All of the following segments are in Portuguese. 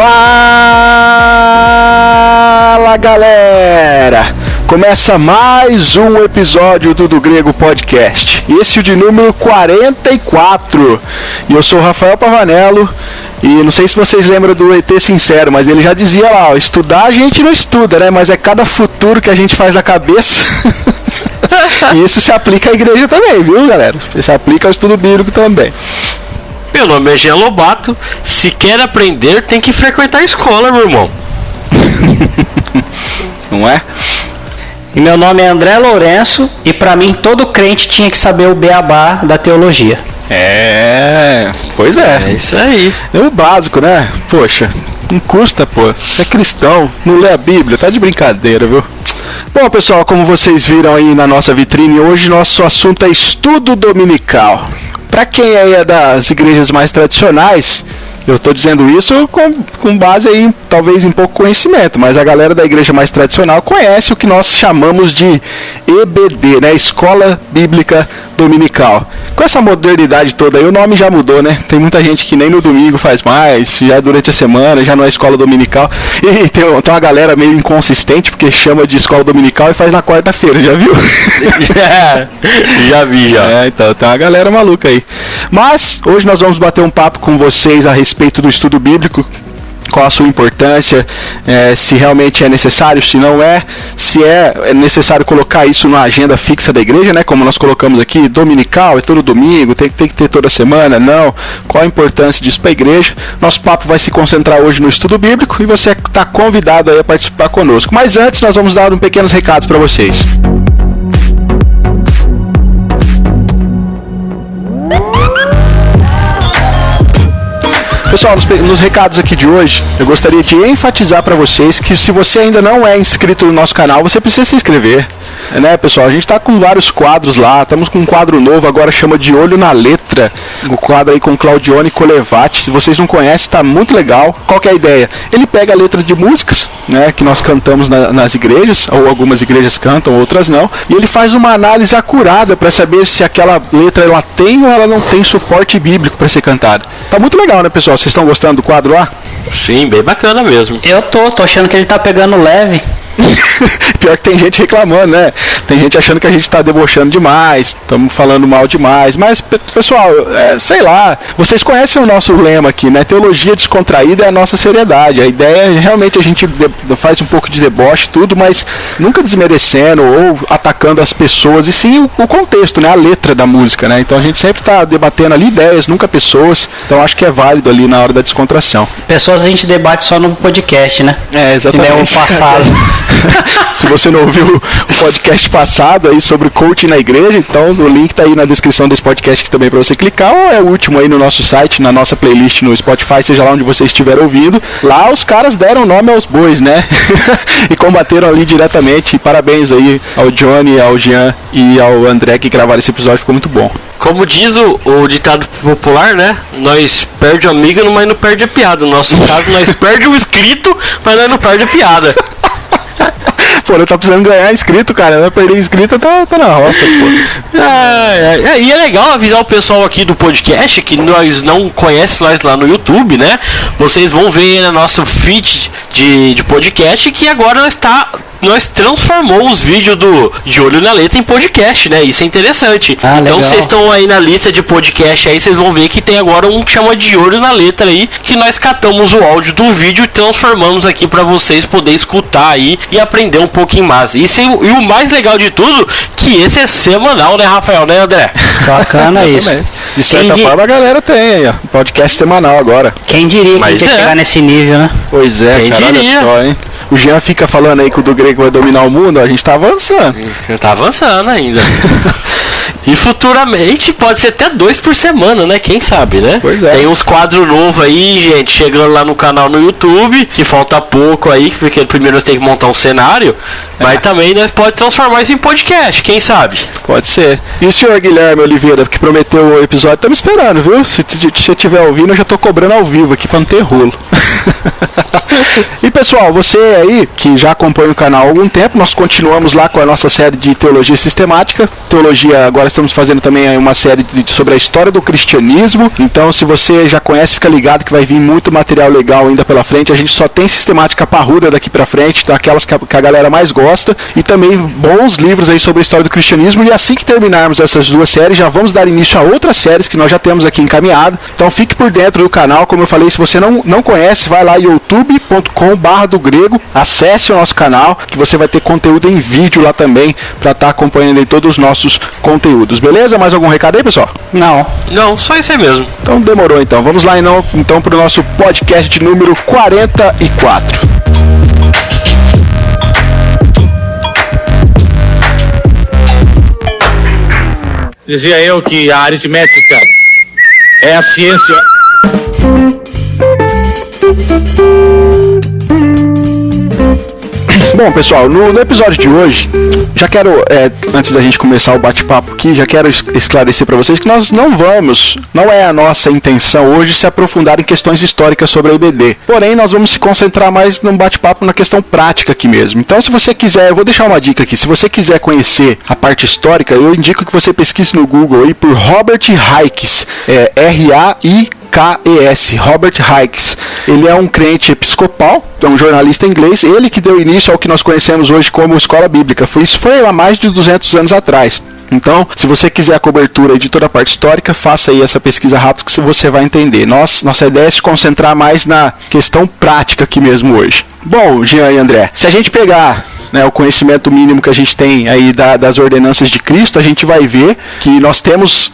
Fala, galera! Começa mais um episódio do Grego Podcast. Esse de número 44. E eu sou o Rafael Pavanello. E não sei se vocês lembram do ET Sincero, mas ele já dizia lá, ó, estudar a gente não estuda, né? Mas é cada futuro que a gente faz na cabeça. E isso se aplica à igreja também, viu, galera? Se aplica ao estudo bíblico também. Meu nome é Jean Lobato. Se quer aprender, tem que frequentar a escola, meu irmão. Não é? E meu nome é André Lourenço, e pra mim todo crente tinha que saber o beabá da teologia. Pois é. É isso aí. É o básico, né? Poxa, não custa, pô. Você é cristão, não lê a Bíblia, tá de brincadeira, viu? Bom, pessoal, como vocês viram aí na nossa vitrine, hoje nosso assunto é estudo dominical. Pra quem aí é das igrejas mais tradicionais, eu estou dizendo isso com base aí, talvez em pouco conhecimento, mas a galera da igreja mais tradicional conhece o que nós chamamos de EBD, né? Escola Bíblica Dominical. Com essa modernidade toda aí, o nome já mudou, né? Tem muita gente que nem no domingo faz mais, já durante a semana, já não é escola dominical. E tem uma galera meio inconsistente, porque chama de escola dominical e faz na quarta-feira, já viu? Já vi, já. Então tem uma galera maluca aí. Mas hoje nós vamos bater um papo com vocês a respeito do estudo bíblico, qual a sua importância, se realmente é necessário, se não é, se é necessário colocar isso na agenda fixa da igreja, né, como nós colocamos aqui, dominical, é todo domingo, tem que ter toda semana, não, qual a importância disso para a igreja. Nosso papo vai se concentrar hoje no estudo bíblico e você está convidado aí a participar conosco. Mas antes nós vamos dar pequenos recados para vocês. Pessoal, nos recados aqui de hoje, eu gostaria de enfatizar para vocês que se você ainda não é inscrito no nosso canal, você precisa se inscrever, né, pessoal? A gente está com vários quadros lá, estamos com um quadro novo, agora chama De Olho na Letra, um quadro aí com Claudione Colevati. Se vocês não conhecem, está muito legal. Qual que é a ideia? Ele pega a letra de músicas, né, que nós cantamos nas igrejas, ou algumas igrejas cantam, outras não, e ele faz uma análise acurada para saber se aquela letra ela tem ou ela não tem suporte bíblico para ser cantada. Tá muito legal, né, pessoal? Vocês estão gostando do quadro lá? Sim, bem bacana mesmo. Eu tô achando que ele tá pegando leve. Pior que tem gente reclamando, né? Tem gente achando que a gente está debochando demais, estamos falando mal demais. Mas, pessoal, sei lá, vocês conhecem o nosso lema aqui, né? Teologia descontraída é a nossa seriedade. A ideia é realmente a gente faz um pouco de deboche e tudo, mas nunca desmerecendo ou atacando as pessoas, e sim o contexto, né? A letra da música, né? Então a gente sempre está debatendo ali ideias, nunca pessoas. Então acho que é válido ali na hora da descontração. Pessoas a gente debate só no podcast, né? Exatamente. Que nem o passado. Se você não ouviu o podcast passado aí sobre coaching na igreja, então o link tá aí na descrição desse podcast aqui também para você clicar, ou é o último aí no nosso site, na nossa playlist no Spotify, seja lá onde você estiver ouvindo. Lá os caras deram nome aos bois, né? E combateram ali diretamente. E parabéns aí ao Johnny, ao Jean e ao André que gravaram esse episódio, ficou muito bom. Como diz o ditado popular, né? Nós perde o amigo, mas não perde a piada. No nosso caso, nós perde o inscrito, mas nós não perde a piada. Pô, não tá precisando ganhar inscrito, cara. Não perder inscrito, tá na roça, pô. E é legal avisar o pessoal aqui do podcast que nós não conhecem nós lá no YouTube, né? Vocês vão ver no nosso feed de podcast que agora nós transformamos os vídeos De Olho na Letra em podcast, né? Isso é interessante. Então vocês estão aí na lista de podcast aí, vocês vão ver que tem agora um que chama De Olho na Letra aí, que nós catamos o áudio do vídeo e transformamos aqui para vocês poderem escutar aí e aprender um pouquinho mais. E o mais legal de tudo, que esse é semanal, né, Rafael, né, André? Bacana isso. De certa forma a galera tem aí, ó, podcast semanal agora. Quem diria que a gente ia chegar nesse nível, né? Pois é, cara, olha só, hein? O Jean fica falando aí que o do Grego vai dominar o mundo, a gente tá avançando. Já tá avançando ainda. E futuramente pode ser até 2 por semana, né? Quem sabe, né? Pois é. Tem uns quadros novos aí, gente, chegando lá no canal no YouTube, que falta pouco aí, porque primeiro nós temos que montar um cenário, mas também nós podemos transformar isso em podcast, quem sabe? Pode ser. E o senhor Guilherme Oliveira, que prometeu o episódio, estamos esperando, viu? Se você estiver ouvindo, eu já tô cobrando ao vivo aqui pra não ter rolo. E pessoal, você aí que já acompanha o canal há algum tempo, nós continuamos lá com a nossa série de teologia sistemática. Teologia, agora estamos fazendo também uma série sobre a história do cristianismo. Então, se você já conhece, fica ligado que vai vir muito material legal ainda pela frente. A gente só tem sistemática parruda daqui pra frente, então aquelas que a galera mais gosta, e também bons livros aí sobre a história do cristianismo. E assim que terminarmos essas duas séries, já vamos dar início a outras séries que nós já temos aqui encaminhado. Então fique por dentro do canal, como eu falei, se você não conhece, vai lá youtube.com/dogrego, acesse o nosso canal, que você vai ter conteúdo em vídeo lá também, para estar acompanhando aí todos os nossos conteúdos, beleza? Mais algum recado aí, pessoal? Não, só isso aí mesmo. Então demorou então, vamos lá então para o nosso podcast de número 44. Dizia eu que a aritmética é a ciência. Bom, pessoal, no episódio de hoje, já quero, antes da gente começar o bate-papo aqui, já quero esclarecer para vocês que nós não é a nossa intenção hoje se aprofundar em questões históricas sobre a IBD. Porém, nós vamos se concentrar mais num bate-papo na questão prática aqui mesmo. Então, se você quiser, eu vou deixar uma dica aqui, se você quiser conhecer a parte histórica, eu indico que você pesquise no Google aí por Robert Hykes, R-A-I-K-E-S, Robert Hykes. Ele é um crente episcopal, é um jornalista inglês, ele que deu início ao que nós conhecemos hoje como escola bíblica. Isso foi há mais de 200 anos atrás. Então, se você quiser a cobertura de toda a parte histórica, faça aí essa pesquisa rápida que você vai entender. Nossa ideia é se concentrar mais na questão prática aqui mesmo hoje. Bom, Jean e André, se a gente pegar o conhecimento mínimo que a gente tem aí das ordenanças de Cristo, a gente vai ver que nós temos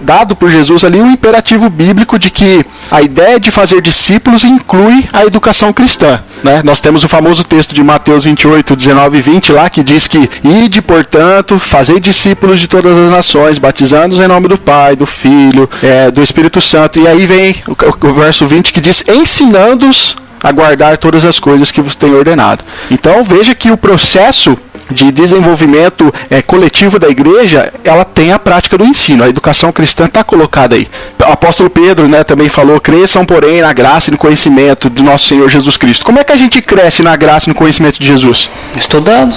dado por Jesus ali um imperativo bíblico de que a ideia de fazer discípulos inclui a educação cristã, né? Nós temos o famoso texto de Mateus 28, 19 e 20 lá, que diz que ide, portanto, fazei discípulos de todas as nações, batizando-os em nome do Pai, do Filho, do Espírito Santo. E aí vem o verso 20 que diz, ensinando-os a guardar todas as coisas que vos tenho ordenado. Então veja que o processo de desenvolvimento coletivo da igreja, ela tem a prática do ensino. A educação cristã está colocada aí. O apóstolo Pedro, também falou, cresçam, porém, na graça e no conhecimento do nosso Senhor Jesus Cristo. Como é que a gente cresce na graça e no conhecimento de Jesus? Estudando.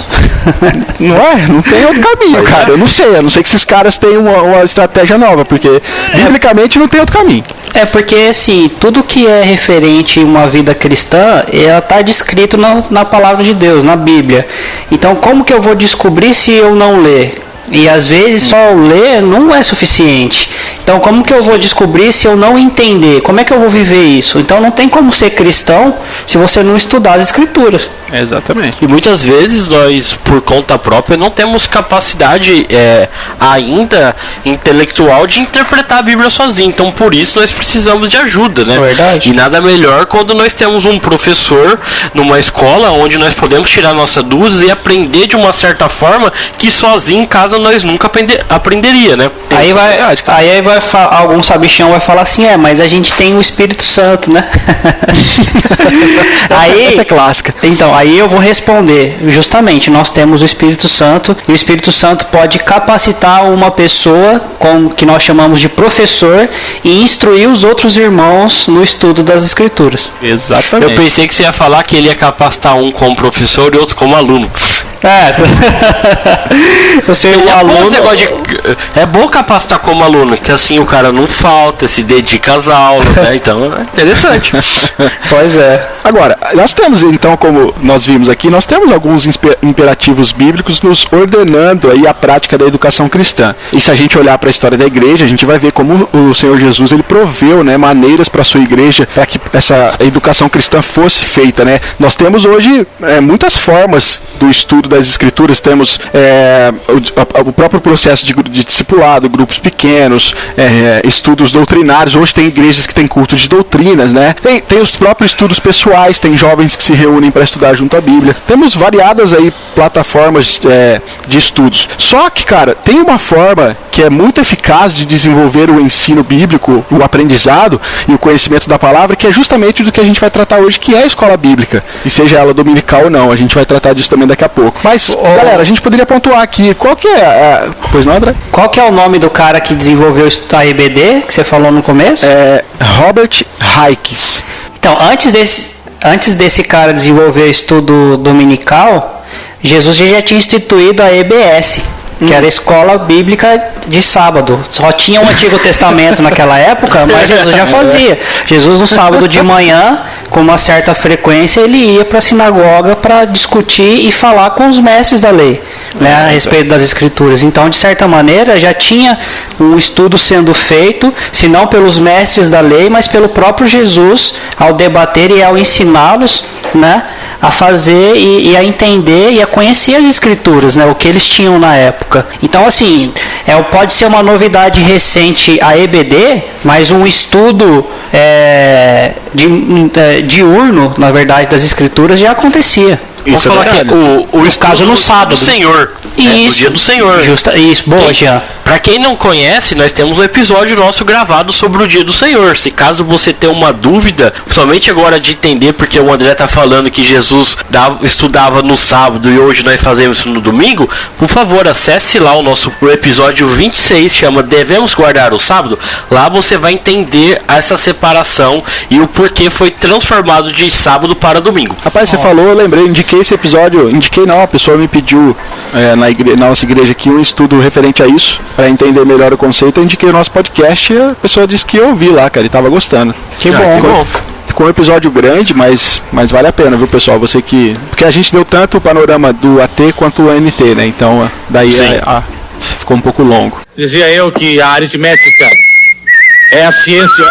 Não tem outro caminho, cara. Eu não sei que esses caras têm uma estratégia nova, porque biblicamente não tem outro caminho. Porque assim, tudo que é referente a uma vida cristã, ela está descrito na palavra de Deus, na Bíblia. Então, como que eu vou descobrir se eu não ler? E às vezes só ler não é suficiente. Então, como que eu vou descobrir se eu não entender? Como é que eu vou viver isso? Então, não tem como ser cristão se você não estudar as Escrituras. Exatamente. E muitas vezes nós, por conta própria, não temos capacidade ainda intelectual de interpretar a Bíblia sozinho. Então, por isso, nós precisamos de ajuda, né? Verdade. E nada melhor quando nós temos um professor numa escola onde nós podemos tirar nossas dúvidas e aprender de uma certa forma que sozinho em casa nós nunca aprenderia, né? Aí vai algum sabichão vai falar assim, mas a gente tem o Espírito Santo, né? Essa é clássica. Então, aí eu vou responder, justamente, nós temos o Espírito Santo, e o Espírito Santo pode capacitar uma pessoa, que nós chamamos de professor, e instruir os outros irmãos no estudo das Escrituras. Exatamente. Eu pensei que você ia falar que ele ia capacitar um como professor e outro como aluno. Você é aluno. É bom capacitar como aluno, que assim o cara não falta, se dedica às aulas, né? Então é interessante. Pois é. Agora, nós temos então, como nós vimos aqui, nós temos alguns imperativos bíblicos nos ordenando aí a prática da educação cristã. E se a gente olhar para a história da igreja, a gente vai ver como o Senhor Jesus ele proveu, maneiras para a sua igreja para que essa educação cristã fosse feita, né? Nós temos hoje muitas formas do estudo das Escrituras, temos o próprio processo de discipulado, grupos pequenos, estudos doutrinários. Hoje tem igrejas que têm culto de doutrinas, né? Tem os próprios estudos pessoais, tem jovens que se reúnem para estudar junto à Bíblia. Temos variadas aí plataformas de estudos. Só que, cara, tem uma forma que é muito eficaz de desenvolver o ensino bíblico, o aprendizado e o conhecimento da palavra, que é justamente do que a gente vai tratar hoje, que é a escola bíblica. E seja ela dominical ou não, a gente vai tratar disso também daqui a pouco. Mas, galera, a gente poderia pontuar aqui, qual que é... Pois não, André? Qual que é o nome do cara que desenvolveu a IBD, que você falou no começo? Robert Hykes. Então, antes antes desse cara desenvolver o estudo dominical, Jesus já tinha instituído a EBS, que era a Escola Bíblica de Sábado. Só tinha o Antigo Testamento naquela época, mas Jesus já fazia. Jesus, no sábado de manhã, com uma certa frequência, ele ia para a sinagoga para discutir e falar com os mestres da lei, né, a respeito das Escrituras. Então, de certa maneira, já tinha um estudo sendo feito, se não pelos mestres da lei, mas pelo próprio Jesus, ao debater e ao ensiná-los, né, a fazer e a entender e a conhecer as Escrituras, né, o que eles tinham na época. Então, assim, pode ser uma novidade recente a EBD, mas um estudo diurno, na verdade, das Escrituras já acontecia. Vamos falar que o caso no sábado do Senhor. Isso, o dia do Senhor. Isso, boa, Jean. Para quem não conhece, nós temos um episódio nosso gravado sobre o dia do Senhor. Se caso você tenha uma dúvida, somente agora de entender, porque o André tá falando que Jesus estudava no sábado e hoje nós fazemos isso no domingo, por favor, acesse lá o episódio 26, chama Devemos Guardar o Sábado. Lá você vai entender essa separação e o porquê foi transformado de sábado para domingo. Rapaz, você falou, eu lembrei, indiquei esse episódio, a pessoa me pediu na nossa igreja aqui um estudo referente a isso, para entender melhor o conceito. Eu indiquei o nosso podcast e a pessoa disse que eu ouvi lá, cara, e tava gostando. Que bom. Ficou um episódio grande, mas vale a pena, viu, pessoal? Porque a gente deu tanto o panorama do AT quanto o NT, né? Então, daí ficou um pouco longo. Dizia eu que a aritmética é a ciência.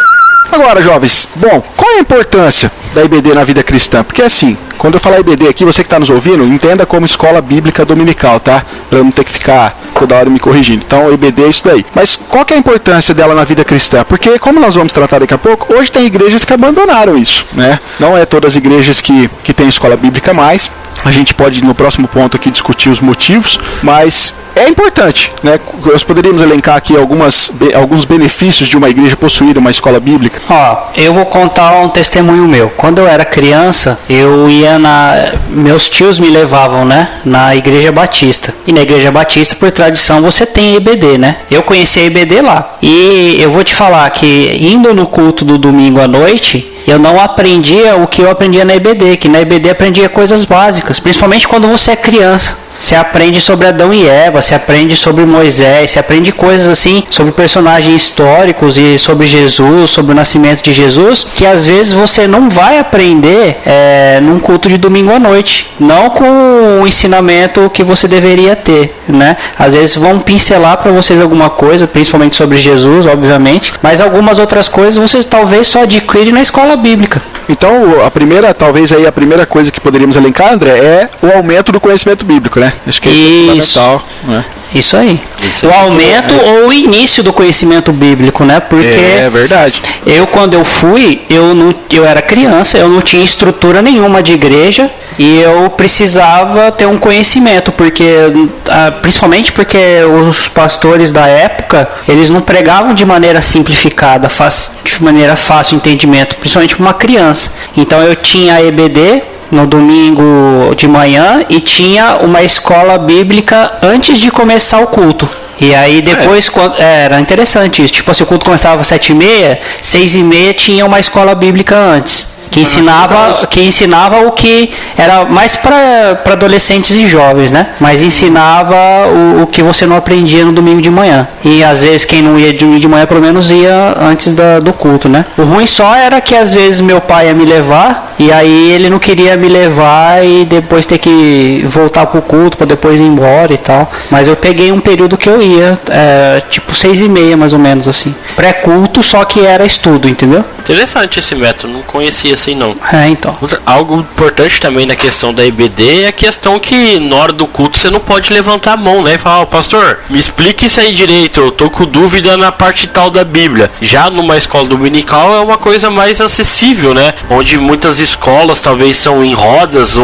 Agora, jovens, qual é a importância da IBD na vida cristã? Porque assim, quando eu falar IBD aqui, você que está nos ouvindo, entenda como escola bíblica dominical, tá? Para eu não ter que ficar toda hora me corrigindo. Então, IBD é isso daí. Mas qual que é a importância dela na vida cristã? Porque, como nós vamos tratar daqui a pouco, hoje tem igrejas que abandonaram isso, né? Não é todas as igrejas que têm escola bíblica mais. A gente pode, no próximo ponto aqui, discutir os motivos, mas é importante, né? Nós poderíamos elencar aqui alguns benefícios de uma igreja possuir uma escola bíblica. Eu vou contar um testemunho meu. Quando eu era criança, eu ia meus tios me levavam, né, na Igreja Batista. E na Igreja Batista, por tradição, você tem EBD, né? Eu conheci a EBD lá. E eu vou te falar que, indo no culto do domingo à noite, eu não aprendia o que eu aprendia na EBD, que na EBD aprendia coisas básicas, principalmente quando você é criança. Você aprende sobre Adão e Eva, você aprende sobre Moisés, você aprende coisas assim, sobre personagens históricos e sobre Jesus, sobre o nascimento de Jesus, que às vezes você não vai aprender num culto de domingo à noite, não com o ensinamento que você deveria ter, né? Às vezes vão pincelar para vocês alguma coisa, principalmente sobre Jesus, obviamente, mas algumas outras coisas você talvez só adquire na escola bíblica. Então, a primeira coisa que poderíamos elencar, André, é o aumento do conhecimento bíblico, né? Acho que isso é fundamental, né? Isso aí. O aumento ou o início do conhecimento bíblico, né? Porque é verdade. Quando eu fui, eu era criança, eu não tinha estrutura nenhuma de igreja e eu precisava ter um conhecimento, principalmente porque os pastores da época, eles não pregavam de maneira simplificada, de maneira fácil de entendimento, principalmente para uma criança. Então eu tinha a EBD no domingo de manhã e tinha uma escola bíblica antes de começar o culto. E aí depois, era interessante isso, tipo assim, o culto começava às 7h30, 6h30 tinha uma escola bíblica antes. Que ensinava o que era mais para adolescentes e jovens, né? Mas ensinava o que você não aprendia no domingo de manhã. E às vezes quem não ia de domingo de manhã, pelo menos ia antes do culto, né? O ruim só era que às vezes meu pai ia me levar e aí ele não queria me levar e depois ter que voltar pro culto para depois ir embora e tal. Mas eu peguei um período que eu ia, tipo 6h30 mais ou menos assim. Pré-culto, só que era estudo, entendeu? Interessante esse método, não conhecia assim não. Então. Algo importante também na questão da IBD é a questão que na hora do culto você não pode levantar a mão, né? E falar, pastor, me explique isso aí direito, eu tô com dúvida na parte tal da Bíblia. Já numa escola dominical é uma coisa mais acessível, né? Onde muitas escolas talvez são em rodas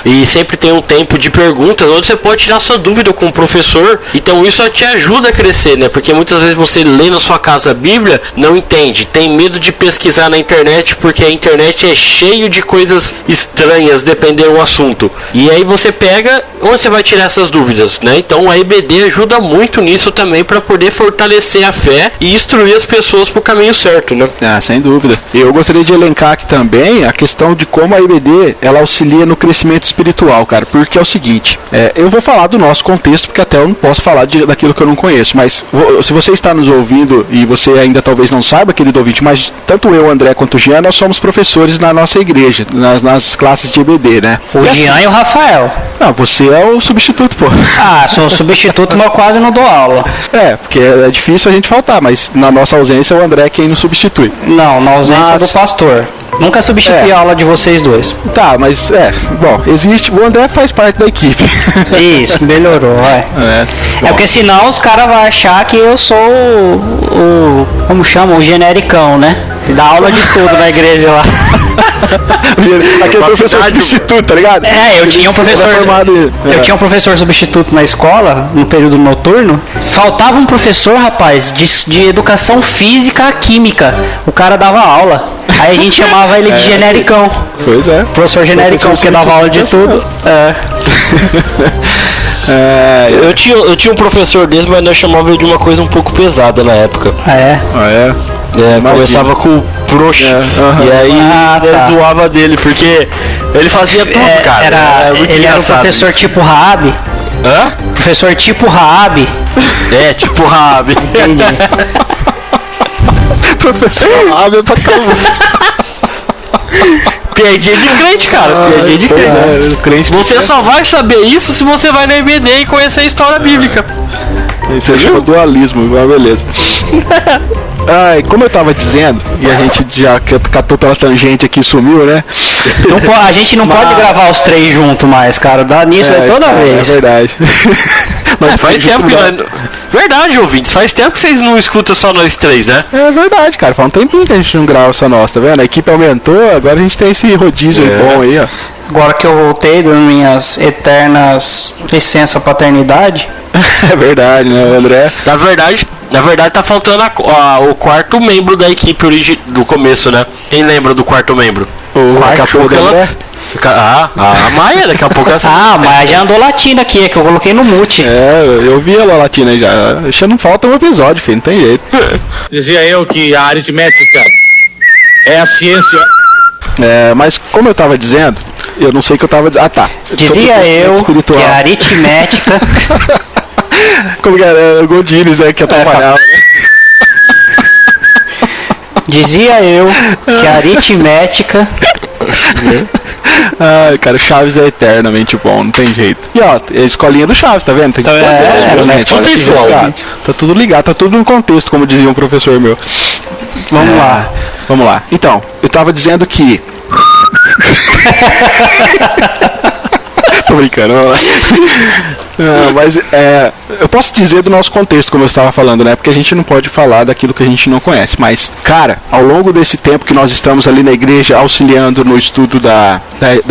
e sempre tem um tempo de perguntas, onde você pode tirar sua dúvida com o professor. Então isso te ajuda a crescer, né? Porque muitas vezes você lê na sua casa a Bíblia, não entende, tem medo de pesquisar na internet porque a internet é cheio de coisas estranhas, dependendo do assunto. E aí você pega, onde você vai tirar essas dúvidas, né? Então a IBD ajuda muito nisso também para poder fortalecer a fé e instruir as pessoas para o caminho certo, né? Sem dúvida. Eu gostaria de elencar aqui também a questão questão de como a EBD ela auxilia no crescimento espiritual, cara. Porque é o seguinte, eu vou falar do nosso contexto, porque até eu não posso falar daquilo que eu não conheço, mas se você está nos ouvindo e você ainda talvez não saiba, querido ouvinte, mas tanto eu, André, quanto o Jean, nós somos professores na nossa igreja, nas classes de EBD, né? O Jean e o Rafael. Não, você é o substituto, pô. Ah, sou o substituto, mas eu quase não dou aula. Porque é difícil a gente faltar, mas na nossa ausência o André é quem nos substitui. Não, na ausência do pastor. Nunca substituí a aula de vocês dois. Tá, mas bom, existe, o André faz parte da equipe. Isso, melhorou, vai. Porque senão os caras vão achar que eu sou como chama? O genericão, né? Dá aula de tudo na igreja lá. Aquele professor substituto, tá ligado? Eu tinha um professor. Eu tinha um professor substituto na escola, no período noturno. Faltava um professor, rapaz, de educação física química. O cara dava aula. Aí a gente chamava ele de genericão. Pois é. Professor genericão, porque dava aula de tudo. Eu tinha um professor desse, mas nós chamava ele de uma coisa um pouco pesada na época. Começava com o proxo. E aí ele zoava dele, porque ele fazia tudo, cara. Ele era um professor tipo Raab. Hã? Professor tipo Raab. Tipo Raab. Entendi. Professor Raab é pra Piadinha de crente, cara. Piadinha de crente. Você só vai saber isso se você vai na EBD e conhecer a história bíblica. Isso aí chama dualismo, mas beleza. Como eu tava dizendo, e a gente já catou pela tangente aqui e sumiu, né? A gente não pode gravar os três juntos mais, cara. Dá nisso toda vez. É verdade. Mas faz tempo que nós... Verdade, ouvintes. Faz tempo que vocês não escutam só nós três, né? É verdade, cara. Faz um tempinho que a gente não grava só nós, tá vendo? A equipe aumentou, agora a gente tem esse rodízio bom aí, ó. Agora que eu voltei das minhas eternas licença paternidade. É verdade, né, André? Na verdade tá faltando o quarto membro da equipe do começo, né? Quem lembra do quarto membro? Daqui a pouco a Maia, daqui a pouco a Maia já andou latindo aqui, é que eu coloquei no mute. Eu vi ela latina aí já. Não falta um episódio, filho, não tem jeito. Dizia eu que a aritmética é a ciência. Mas como eu tava dizendo, eu não sei o que eu tava dizendo. Dizia eu que a aritmética. Como que era? O Godines, né? Que atrapalhava, né? Dizia eu que a aritmética. Cara, o Chaves é eternamente bom, não tem jeito. E ó, a escolinha do Chaves, tá vendo? Tem que tá tudo ligado, tá tudo no contexto, como dizia um professor meu. Vamos lá. Então, eu tava dizendo que... Tô brincando, vamos lá. Mas eu posso dizer do nosso contexto, como eu estava falando, né? Porque a gente não pode falar daquilo que a gente não conhece. Mas, cara, ao longo desse tempo que nós estamos ali na igreja auxiliando no estudo da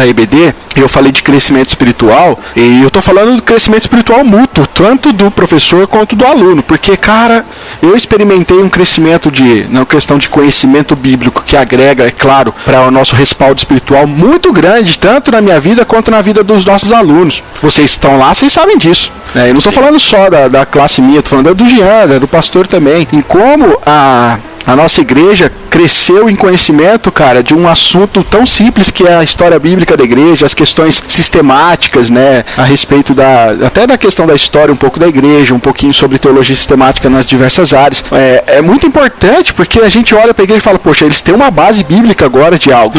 EBD, eu falei de crescimento espiritual, e eu tô falando do crescimento espiritual mútuo, tanto do professor quanto do aluno. Porque, cara, eu experimentei um crescimento na questão de conhecimento bíblico que agrega, é claro, para o nosso respaldo espiritual muito grande, tanto na minha vida quanto na vida dos nossos alunos. Vocês estão lá, vocês sabem disso. Eu não estou falando só da classe minha, estou falando do Jean, do pastor também. Em como a nossa igreja cresceu em conhecimento, cara, de um assunto tão simples que é a história bíblica da igreja, as questões sistemáticas, né, a respeito até da questão da história um pouco da igreja, um pouquinho sobre teologia sistemática nas diversas áreas. É muito importante porque a gente olha para a igreja e fala, poxa, eles têm uma base bíblica agora de algo.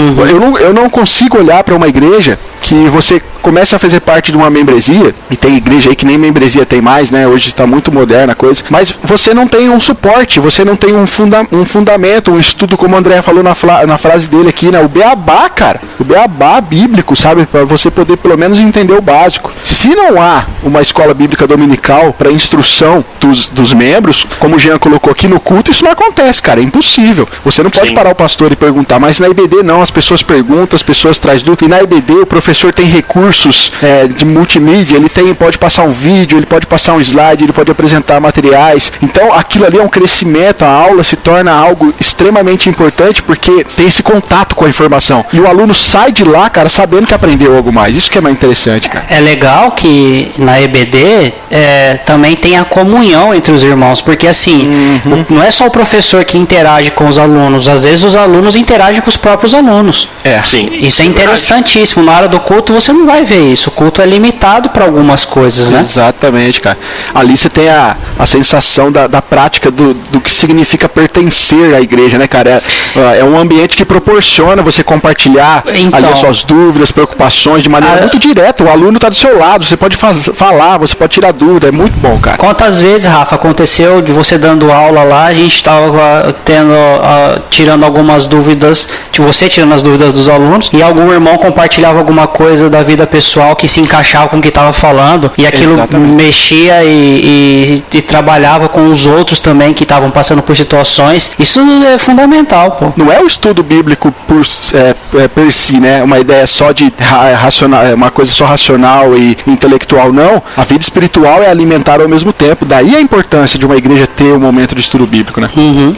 Eu não consigo olhar para uma igreja que você começa a fazer parte de uma membresia, e tem igreja aí que nem membresia tem mais, né, hoje está muito moderna a coisa, mas você não tem um suporte, você não tem um fundamento, um estudo, como o André falou na frase dele aqui, né? O beabá, cara. O beabá bíblico, sabe? Para você poder pelo menos entender o básico. Se não há uma escola bíblica dominical para instrução dos membros, como o Jean colocou aqui no culto, isso não acontece, cara. É impossível. Você não pode parar o pastor e perguntar, mas na IBD não. As pessoas perguntam, as pessoas trazem dúvida. E na IBD o professor tem recursos de multimídia, ele pode passar um vídeo, ele pode passar um slide, ele pode apresentar materiais. Então aquilo ali é um crescimento, a aula se torna algo extremamente extremamente importante porque tem esse contato com a informação. E o aluno sai de lá, cara, sabendo que aprendeu algo mais. Isso que é mais interessante, cara. É legal que na EBD também tem a comunhão entre os irmãos, porque assim, não é só o professor que interage com os alunos, às vezes os alunos interagem com os próprios alunos. Sim. Isso é interessantíssimo. Na hora do culto você não vai ver isso. O culto é limitado para algumas coisas, né? Exatamente, cara. Ali você tem a sensação da prática do que significa pertencer à igreja, né, cara? É um ambiente que proporciona você compartilhar ali as suas dúvidas, preocupações de maneira muito direta. O aluno está do seu lado, você pode falar, você pode tirar dúvida. É muito bom, cara. Quantas vezes, Rafa, aconteceu de você dando aula lá, a gente estava tirando algumas dúvidas, de você tirando as dúvidas dos alunos, e algum irmão compartilhava alguma coisa da vida pessoal que se encaixava com o que estava falando, e aquilo mexia e trabalhava com os outros também que estavam passando por situações. Isso é fundamental, pô. Não é o estudo bíblico por si, né? Uma ideia só de racional, uma coisa só racional e intelectual, não. A vida espiritual é alimentar ao mesmo tempo. Daí a importância de uma igreja ter um momento de estudo bíblico, né?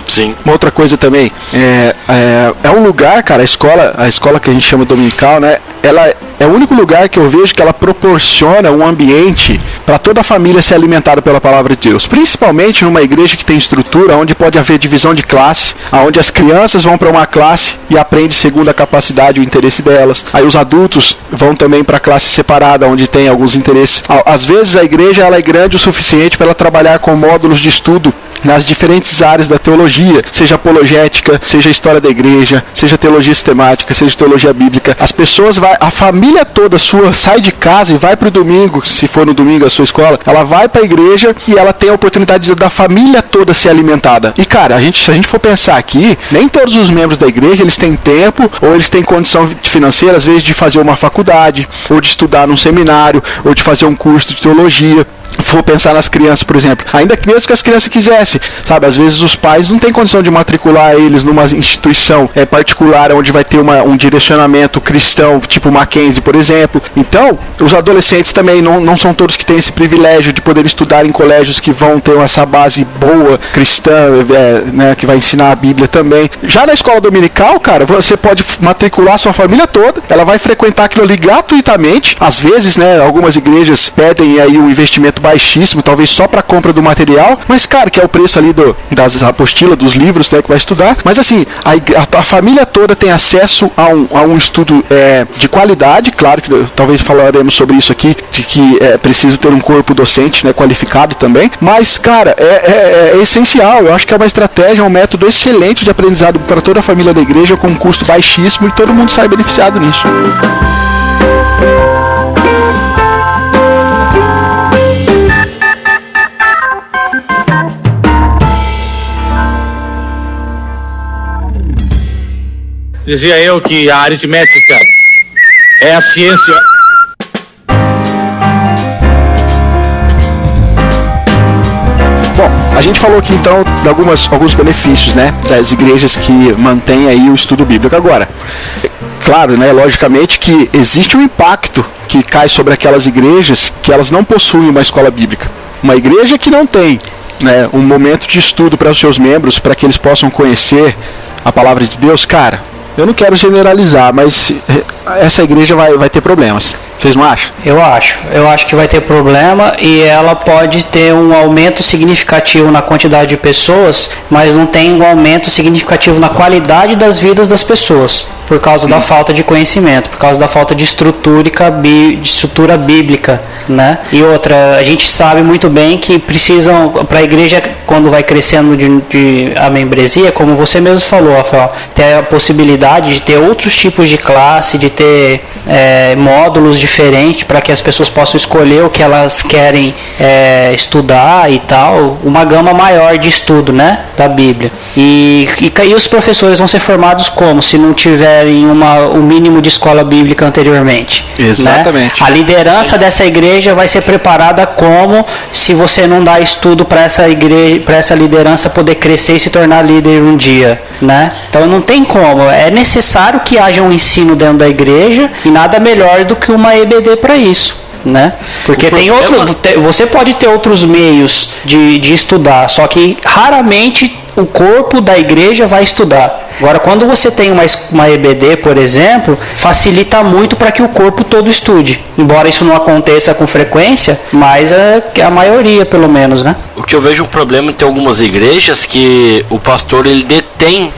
Sim. Uma outra coisa também, é um lugar, cara, a escola que a gente chama dominical, né? Ela é o único lugar que eu vejo que ela proporciona um ambiente para toda a família ser alimentada pela palavra de Deus. Principalmente numa igreja que tem estrutura, onde pode haver divisão de classe, onde as crianças vão para uma classe e aprendem segundo a capacidade e o interesse delas. Aí os adultos vão também para classe separada, onde tem alguns interesses. Às vezes a igreja ela é grande o suficiente para ela trabalhar com módulos de estudo nas diferentes áreas da teologia, seja apologética, seja história da igreja, seja teologia sistemática, seja teologia bíblica. As pessoas a família toda sua sai de casa e vai para o domingo, se for no domingo a sua escola, ela vai para a igreja e ela tem a oportunidade da família toda ser alimentada. E cara, se a gente for pensar aqui, nem todos os membros da igreja eles têm tempo ou eles têm condição financeira, às vezes, de fazer uma faculdade, ou de estudar num seminário, ou de fazer um curso de teologia. For pensar nas crianças, por exemplo, ainda que mesmo que as crianças quisessem, sabe, às vezes os pais não têm condição de matricular eles numa instituição particular onde vai ter um direcionamento cristão, tipo Mackenzie, por exemplo. Então, os adolescentes também não são todos que têm esse privilégio de poder estudar em colégios que vão ter essa base boa cristã, né, que vai ensinar a Bíblia também. Já na escola dominical, cara, você pode matricular sua família toda, ela vai frequentar aquilo ali gratuitamente. Às vezes, né, algumas igrejas pedem aí um investimento baixíssimo, talvez só para compra do material, mas cara, que é o preço ali das apostilas, dos livros, né, que vai estudar. Mas assim, a família toda tem acesso a um estudo de qualidade. Claro que talvez falaremos sobre isso aqui, de que é preciso ter um corpo docente, né, qualificado também, mas cara, é essencial. Eu acho que é uma estratégia, um método excelente de aprendizado para toda a família da igreja, com um custo baixíssimo, e todo mundo sai beneficiado nisso. Dizia eu que a aritmética é a ciência. Bom, a gente falou aqui então de alguns benefícios, né, das igrejas que mantêm aí o estudo bíblico. Agora, claro, né, logicamente que existe um impacto que cai sobre aquelas igrejas que elas não possuem uma escola bíblica. Uma igreja que não tem, né, um momento de estudo para os seus membros, para que eles possam conhecer a palavra de Deus, cara, eu não quero generalizar, mas essa igreja vai ter problemas. Vocês não acham? Eu acho que vai ter problema, e ela pode ter um aumento significativo na quantidade de pessoas, mas não tem um aumento significativo na qualidade das vidas das pessoas, por causa da falta de conhecimento, por causa da falta de estrutura bíblica, né? E outra, a gente sabe muito bem que precisam, para a igreja, quando vai crescendo a membresia, como você mesmo falou, Rafael, ter a possibilidade de ter outros tipos de classe, de ter módulos diferentes para que as pessoas possam escolher o que elas querem estudar e tal, uma gama maior de estudo, né, da Bíblia. E os professores vão ser formados como? Se não tiverem o mínimo de escola bíblica anteriormente. Exatamente. Né? A liderança dessa igreja vai ser preparada como? Se você não dá estudo para essa igreja, para essa liderança poder crescer e se tornar líder um dia, né? Então não tem como. É necessário que haja um ensino dentro da igreja, e nada melhor do que uma EBD para isso, né? Porque você pode ter outros meios de estudar, só que raramente o corpo da igreja vai estudar. Agora, quando você tem uma EBD, por exemplo, facilita muito para que o corpo todo estude. Embora isso não aconteça com frequência, mas a maioria, pelo menos, né? O que eu vejo um problema tem algumas igrejas que o pastor ele detém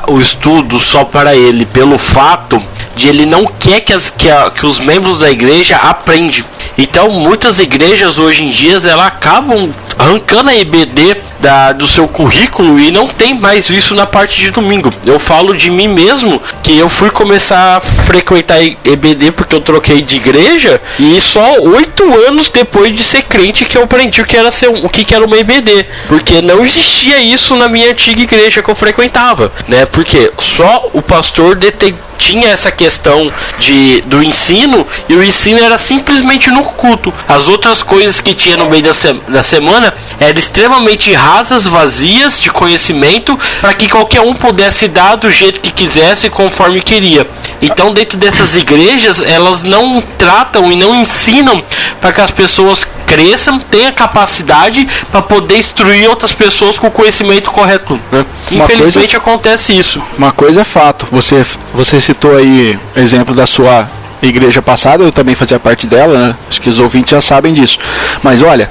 o estudo só para ele, pelo fato de ele não quer que os membros da igreja aprendam. Então muitas igrejas hoje em dia elas acabam arrancando a EBD do seu currículo e não tem mais isso na parte de domingo. Eu falo de mim mesmo, que eu fui começar a frequentar EBD porque eu troquei de igreja e só 8 anos depois de ser crente que eu aprendi o que era uma EBD, porque não existia isso na minha antiga igreja que eu frequentava, né? Porque só o pastor tinha essa questão do ensino, e o ensino era simplesmente no culto. As outras coisas que tinha no meio da semana eram extremamente rasas, vazias de conhecimento, para que qualquer um pudesse dar do jeito que quisesse, conforme queria. Então, dentro dessas igrejas, elas não tratam e não ensinam para que as pessoas cresçam, tenham capacidade para poder instruir outras pessoas com o conhecimento correto, né? Infelizmente acontece isso. Uma coisa é fato, você citou aí exemplo da sua igreja passada, eu também fazia parte dela, né? Acho que os ouvintes já sabem disso. Mas olha,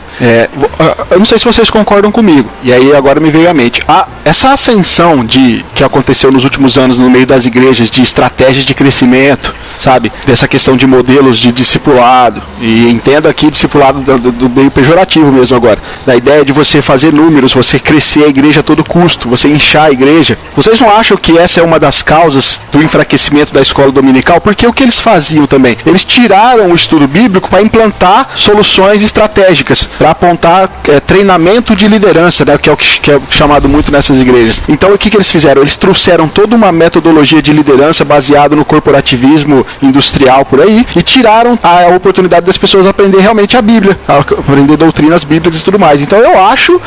eu não sei se vocês concordam comigo, e aí agora me veio à mente. Essa ascensão que aconteceu nos últimos anos no meio das igrejas, de estratégias de crescimento, sabe? Dessa questão de modelos de discipulado, e entendo aqui discipulado do meio pejorativo mesmo agora, da ideia de você fazer números, você crescer a igreja a todo custo, você inchar a igreja. Vocês não acham que essa é uma das causas do enfraquecimento da escola dominical? Porque o que eles faziam também, eles tiraram o estudo bíblico para implantar soluções estratégicas, para apontar treinamento de liderança, né, que é chamado muito nessas igrejas. Então o que eles fizeram? Eles trouxeram toda uma metodologia de liderança baseada no corporativismo industrial por aí, e tiraram a oportunidade das pessoas aprender realmente a Bíblia, aprender doutrinas bíblicas e tudo mais. Então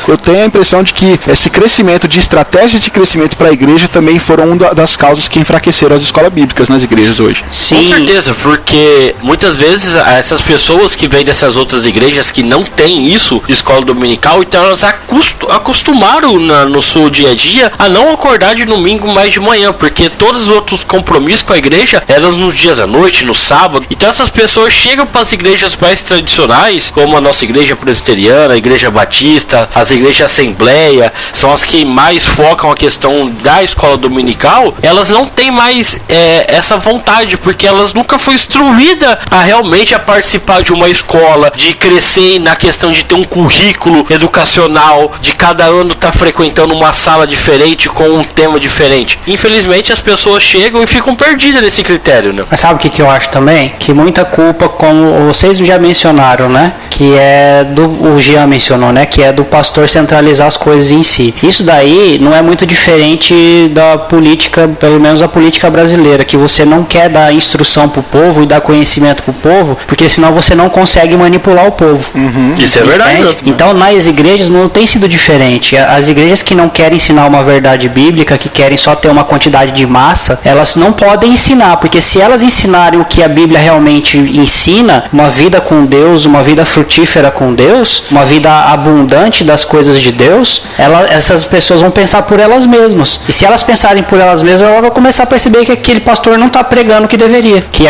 eu tenho a impressão de que esse crescimento de estratégia de crescimento para a igreja também foram uma das causas que enfraqueceram as escolas bíblicas nas igrejas hoje. Sim. Com certeza, porque muitas vezes essas pessoas que vêm dessas outras igrejas que não têm isso de escola dominical, então elas acostumaram no seu dia a dia a não acordar de domingo mais de manhã, porque todos os outros compromissos com a igreja eram nos dias à noite, no sábado. Então essas pessoas chegam para as igrejas mais tradicionais, como a nossa igreja presbiteriana, a igreja batista, as igrejas assembleia, são as que mais focam a questão da escola dominical. Elas não têm mais essa vontade, porque elas nunca foi instruída a realmente participar de uma escola, de crescer na questão de ter um currículo educacional, de cada ano estar frequentando uma sala diferente com um tema diferente. Infelizmente as pessoas chegam e ficam perdidas nesse critério, né? Mas sabe o que eu acho também? Que muita culpa, como vocês já mencionaram, né? Que o Jean mencionou, né? Que é do pastor centralizar as coisas em si. Isso daí não é muito diferente da política, pelo menos a política brasileira, que você não quer dar instrução pro povo e dar conhecimento pro povo, porque senão você não consegue manipular o povo. Isso é verdade. Entende? Então nas igrejas não tem sido diferente. As igrejas que não querem ensinar uma verdade bíblica, que querem só ter uma quantidade de massa, elas não podem ensinar, porque se elas ensinarem o que a Bíblia realmente ensina, uma vida com Deus, uma vida frutífera com Deus, uma vida abundante das coisas de Deus, essas pessoas vão pensar por elas mesmas. E se elas pensarem por elas mesmas, elas vão começar a perceber que aquele pastor não está pregando o que deveria, que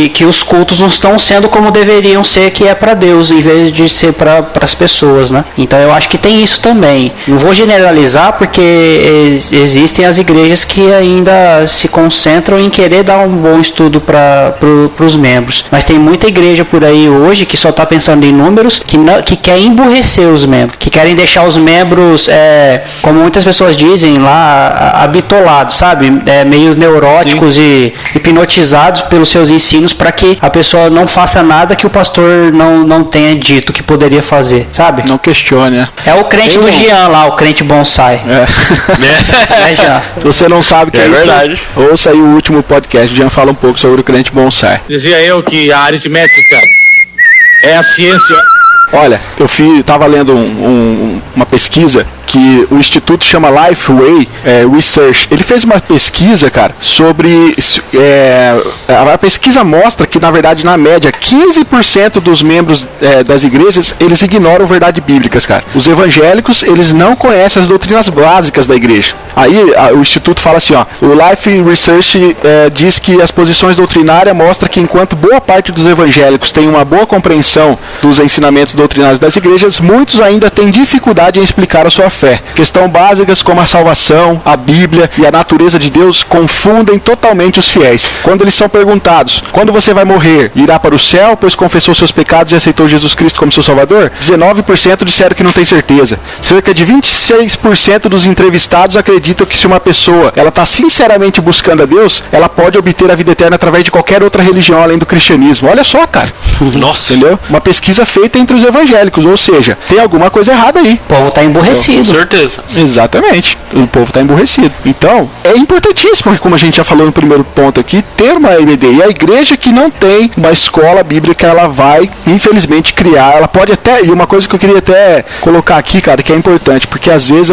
que os cultos não estão sendo como deveriam ser, que é para Deus, em vez de ser para as pessoas, né? Então eu acho que tem isso também. Não vou generalizar, porque existem as igrejas que ainda se concentram em querer dar um bom estudo para os membros, mas tem muita igreja por aí hoje que só está pensando em números, que quer emburrecer os membros, que querem deixar os membros, como muitas pessoas dizem lá, habitolados, sabe? Meio neuróticos. Sim. E hipnotizados pelos seus ensinos, para que a pessoa não faça nada que o pastor não tenha dito que poderia fazer, sabe? Não questione, né? É o crente do Jean lá, o crente bonsai. Jean. Se você não sabe que é verdade, ouça aí o último podcast, o Jean fala um pouco sobre o crente bonsai. Dizia eu que a aritmética é a ciência Olha, eu tava lendo uma pesquisa que o instituto chama Lifeway Research. Ele fez uma pesquisa, cara, sobre... a pesquisa mostra que, na verdade, na média, 15% dos membros das igrejas, eles ignoram verdades bíblicas, cara. Os evangélicos, eles não conhecem as doutrinas básicas da igreja. Aí, o instituto fala assim, ó, o Life Research diz que as posições doutrinárias mostram que, enquanto boa parte dos evangélicos tem uma boa compreensão dos ensinamentos doutrinários das igrejas, muitos ainda têm dificuldade em explicar a sua fé. Questões básicas como a salvação, a Bíblia e a natureza de Deus confundem totalmente os fiéis. Quando eles são perguntados, quando você vai morrer, irá para o céu, pois confessou seus pecados e aceitou Jesus Cristo como seu Salvador? 19% disseram que não tem certeza. Cerca de 26% dos entrevistados acreditam que se uma pessoa ela está sinceramente buscando a Deus, ela pode obter a vida eterna através de qualquer outra religião além do cristianismo. Olha só, cara. Nossa. Entendeu? Uma pesquisa feita entre os evangélicos, ou seja, tem alguma coisa errada aí. O povo está emburrecido. Com certeza. Exatamente. O povo está emburrecido. Então, é importantíssimo, como a gente já falou no primeiro ponto aqui, ter uma EBD. E a igreja que não tem uma escola bíblica, ela vai, infelizmente, criar. Ela pode até... E uma coisa que eu queria até colocar aqui, cara, que é importante, porque às vezes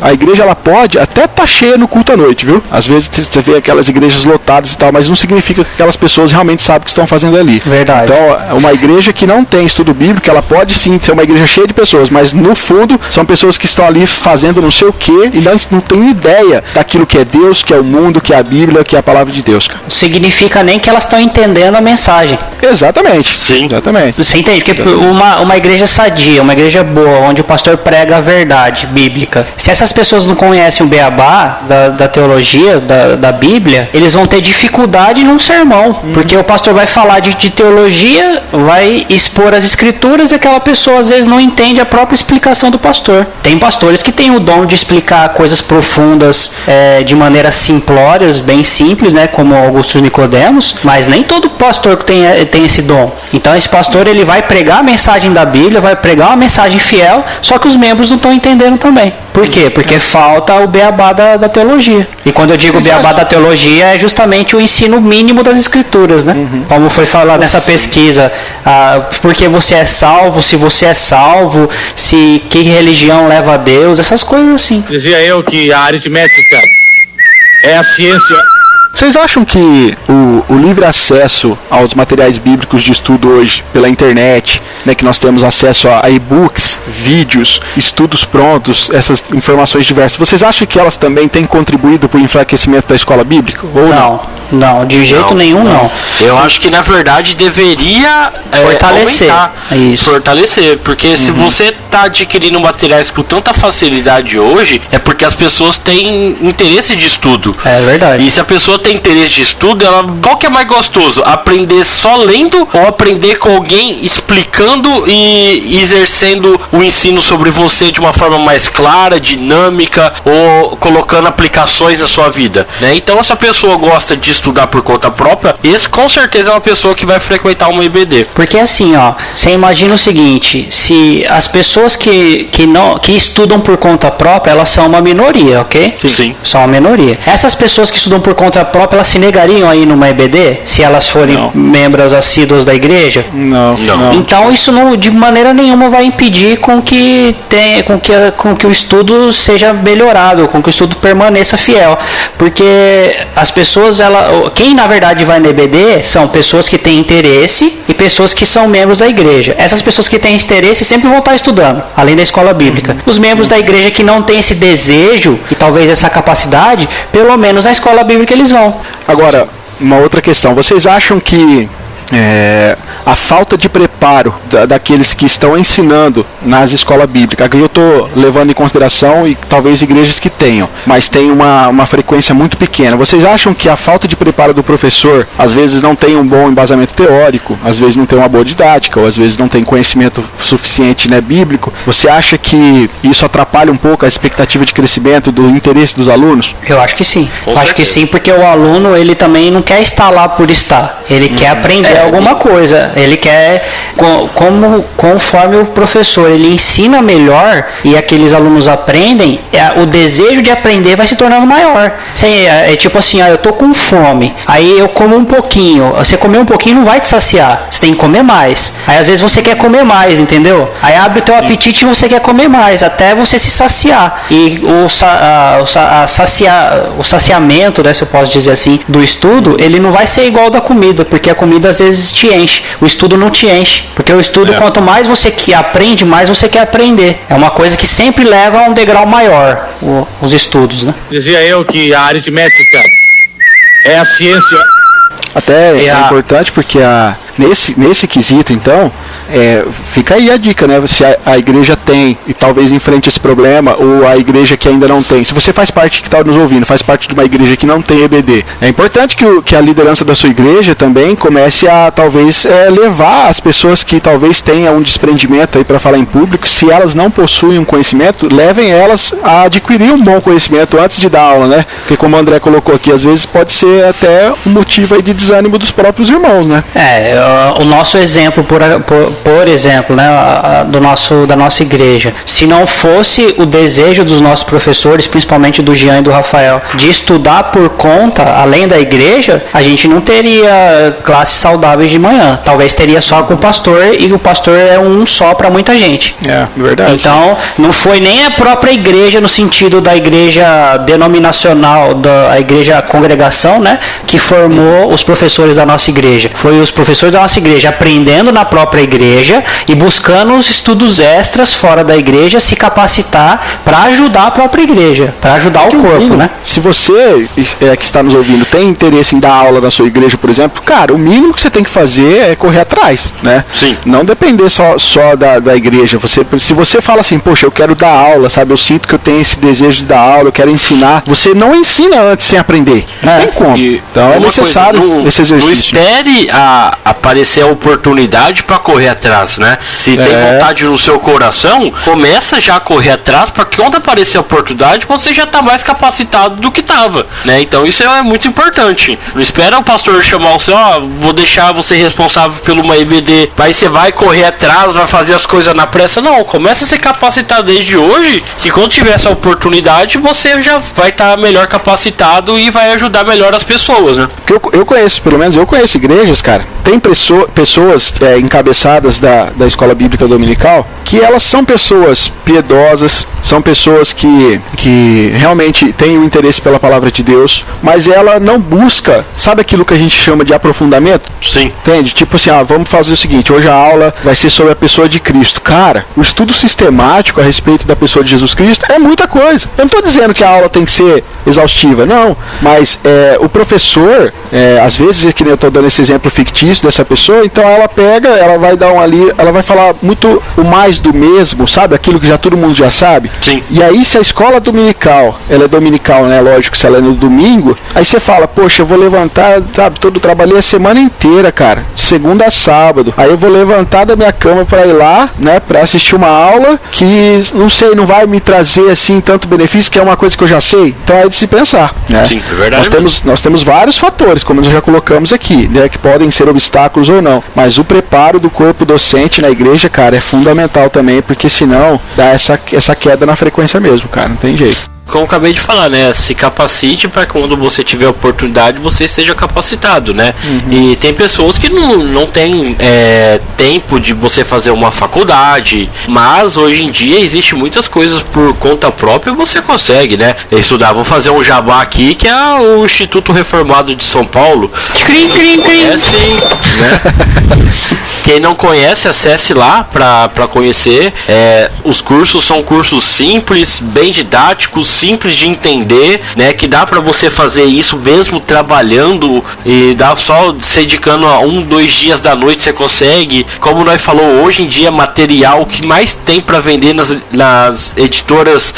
a igreja, ela pode até estar cheia no culto à noite, viu? Às vezes você vê aquelas igrejas lotadas e tal, mas não significa que aquelas pessoas realmente sabem o que estão fazendo ali. Verdade. Então, uma igreja que não tem estudo bíblico, ela pode sim ser uma igreja cheia de pessoas, mas no fundo, são pessoas que estão ali fazendo não sei o que e não tem ideia daquilo que é Deus, que é o mundo, que é a Bíblia, que é a palavra de Deus, cara. Não significa nem que elas estão entendendo a mensagem. Exatamente. Sim. Exatamente. Você entende? Porque uma igreja sadia, uma igreja boa, onde o pastor prega a verdade bíblica, se essas pessoas não conhecem o beabá da teologia, da Bíblia, eles vão ter dificuldade num sermão, porque o pastor vai falar de teologia, vai expor as escrituras e aquela pessoa às vezes não entende a própria explicação do pastor. Tem pastores que têm o dom de explicar coisas profundas de maneira simplórias, bem simples, né, como Augusto Nicodemos, mas nem todo pastor tem esse dom. Então esse pastor ele vai pregar a mensagem da Bíblia, vai pregar uma mensagem fiel, só que os membros não estão entendendo também. Por quê? Porque falta o beabá da teologia. E quando eu digo beabá da teologia, é justamente o ensino mínimo das escrituras, né? Como foi falado nessa pesquisa, porque você é salvo, se você é salvo, que religião leva a Deus, essas coisas assim. Dizia eu que a aritmética é a ciência. Vocês acham que o livre acesso aos materiais bíblicos de estudo hoje pela internet, né, que nós temos acesso a e-books, vídeos, estudos prontos, essas informações diversas, vocês acham que elas também têm contribuído para o enfraquecimento da escola bíblica? Ou não, de jeito nenhum não. Eu acho que na verdade deveria fortalecer. Fortalecer, porque se você está adquirindo materiais com tanta facilidade hoje, é porque as pessoas têm interesse de estudo. É verdade. E se a pessoa tem interesse de estudo, qual que é mais gostoso? Aprender só lendo ou aprender com alguém explicando e exercendo o ensino sobre você de uma forma mais clara, dinâmica ou colocando aplicações na sua vida, né? Então, se a pessoa gosta de estudar por conta própria, esse com certeza é uma pessoa que vai frequentar uma EBD. Porque assim, ó, você imagina o seguinte, se as pessoas que estudam por conta própria, elas são uma minoria, ok? Sim. São uma minoria. Essas pessoas que estudam por conta própria, elas se negariam aí numa EBD, se elas forem membros assíduos da igreja? Não. Então isso não, de maneira nenhuma vai impedir com que o estudo seja melhorado, com que o estudo permaneça fiel, porque as pessoas, quem na verdade vai na EBD são pessoas que têm interesse e pessoas que são membros da igreja. Essas pessoas que têm interesse sempre vão estar estudando, além da escola bíblica. Os membros da igreja que não têm esse desejo e talvez essa capacidade, pelo menos na escola bíblica eles vão. Agora, uma outra questão. Vocês acham que a falta de preparo daqueles que estão ensinando nas escolas bíblicas, que eu estou levando em consideração e talvez igrejas que tenham, mas tem uma frequência muito pequena. Vocês acham que a falta de preparo do professor às vezes não tem um bom embasamento teórico, às vezes não tem uma boa didática, ou às vezes não tem conhecimento suficiente, né, bíblico? Você acha que isso atrapalha um pouco a expectativa de crescimento do interesse dos alunos? Eu acho que sim. Acho que sim, porque o aluno ele também não quer estar lá por estar, ele quer aprender. quer alguma coisa. Ele quer, conforme o professor ele ensina melhor e aqueles alunos aprendem, o desejo de aprender vai se tornando maior. É tipo assim, eu tô com fome, aí eu como um pouquinho. Você comer um pouquinho não vai te saciar, você tem que comer mais. Aí às vezes você quer comer mais, entendeu? Aí abre o teu apetite e você quer comer mais, até você se saciar. E o saciamento, né, se eu posso dizer assim, do estudo, ele não vai ser igual ao da comida, porque a comida às vezes te enche, o estudo não te enche, porque o estudo, quanto mais você aprende, mais você quer aprender. É uma coisa que sempre leva a um degrau maior, os estudos, né? Dizia eu que a aritmética é a ciência. Até é importante porque nesse quesito, então, fica aí a dica, né? Se a igreja tem e talvez enfrente esse problema, ou a igreja que ainda não tem. Se você faz parte, que está nos ouvindo, faz parte de uma igreja que não tem EBD, é importante que a liderança da sua igreja também comece a, talvez, levar as pessoas que talvez tenham um desprendimento aí para falar em público, se elas não possuem um conhecimento, levem elas a adquirir um bom conhecimento antes de dar aula, né? Porque como o André colocou aqui, às vezes pode ser até um motivo aí de desânimo dos próprios irmãos, né? O nosso exemplo, por exemplo, né, da nossa igreja, se não fosse o desejo dos nossos professores, principalmente do Jean e do Rafael, de estudar por conta, além da igreja, a gente não teria classes saudáveis de manhã. Talvez teria só com o pastor, e o pastor é um só para muita gente. Verdade. Então, não foi nem a própria igreja, no sentido da igreja denominacional, da igreja congregação, né, que formou os professores da nossa igreja. Foi os professores da nossa igreja aprendendo na própria igreja e buscando os estudos extras fora da igreja, se capacitar para ajudar a própria igreja, para ajudar o corpo, né? Se você que está nos ouvindo tem interesse em dar aula na sua igreja, por exemplo, cara, o mínimo que você tem que fazer é correr atrás, né? Sim. Não depender só da igreja. Se você fala assim, poxa, eu quero dar aula, sabe? Eu sinto que eu tenho esse desejo de dar aula, eu quero ensinar. Você não ensina antes sem aprender. Não tem como. Então é necessário esse exercício. Não espere aparecer a oportunidade para correr atrás, né? Se tem vontade no seu coração, começa já a correr atrás, para que quando aparecer a oportunidade, você já tá mais capacitado do que tava, né? Então isso é muito importante. Não espera o pastor chamar você, vou deixar você responsável por uma EBD, aí você vai correr atrás, vai fazer as coisas na pressa. Não, começa a se capacitar desde hoje, que quando tiver essa oportunidade, você já vai estar melhor capacitado e vai ajudar melhor as pessoas, né? Eu conheço, pelo menos eu conheço igrejas, cara, tem pessoas encabeçadas da escola bíblica dominical, que elas são pessoas piedosas, são pessoas que realmente têm o interesse pela palavra de Deus, mas ela não busca, sabe aquilo que a gente chama de aprofundamento? Sim. Entende? Tipo assim, vamos fazer o seguinte, hoje a aula vai ser sobre a pessoa de Cristo. Cara, o estudo sistemático a respeito da pessoa de Jesus Cristo é muita coisa. Eu não estou dizendo que a aula tem que ser exaustiva, não, mas o professor, às vezes, que nem eu estou dando esse exemplo fictício dessa pessoa, então ela vai dar ela vai falar muito o mais do mesmo, sabe? Aquilo que todo mundo já sabe. Sim. E aí, se a escola dominical, ela é dominical, né? Lógico, se ela é no domingo, aí você fala, poxa, eu vou levantar, sabe? Trabalhei a semana inteira, cara, de segunda a sábado. Aí eu vou levantar da minha cama para ir lá, né? Para assistir uma aula que, não sei, não vai me trazer, assim, tanto benefício, que é uma coisa que eu já sei. Então é de se pensar, né? Sim, é verdade. Nós temos vários fatores, como nós já colocamos aqui, né? Que podem ser obstáculos ou não. Mas o preparo do corpo docente na igreja, cara, é fundamental também, porque senão dá essa queda na frequência mesmo, cara, não tem jeito. Como eu acabei de falar, né? Se capacite para quando você tiver oportunidade, você seja capacitado, né? E tem pessoas que não tem tempo de você fazer uma faculdade, mas hoje em dia existe muitas coisas por conta própria e você consegue, né? Estudar, vou fazer um jabá aqui, que é o Instituto Reformado de São Paulo. Conhece, né? Quem não conhece, acesse lá para conhecer. Os cursos são cursos simples, bem didáticos, simples de entender, né? Que dá para você fazer isso mesmo trabalhando, e dá só se dedicando a 1-2 dias da noite você consegue. Como nós falou, hoje em dia material que mais tem para vender nas editoras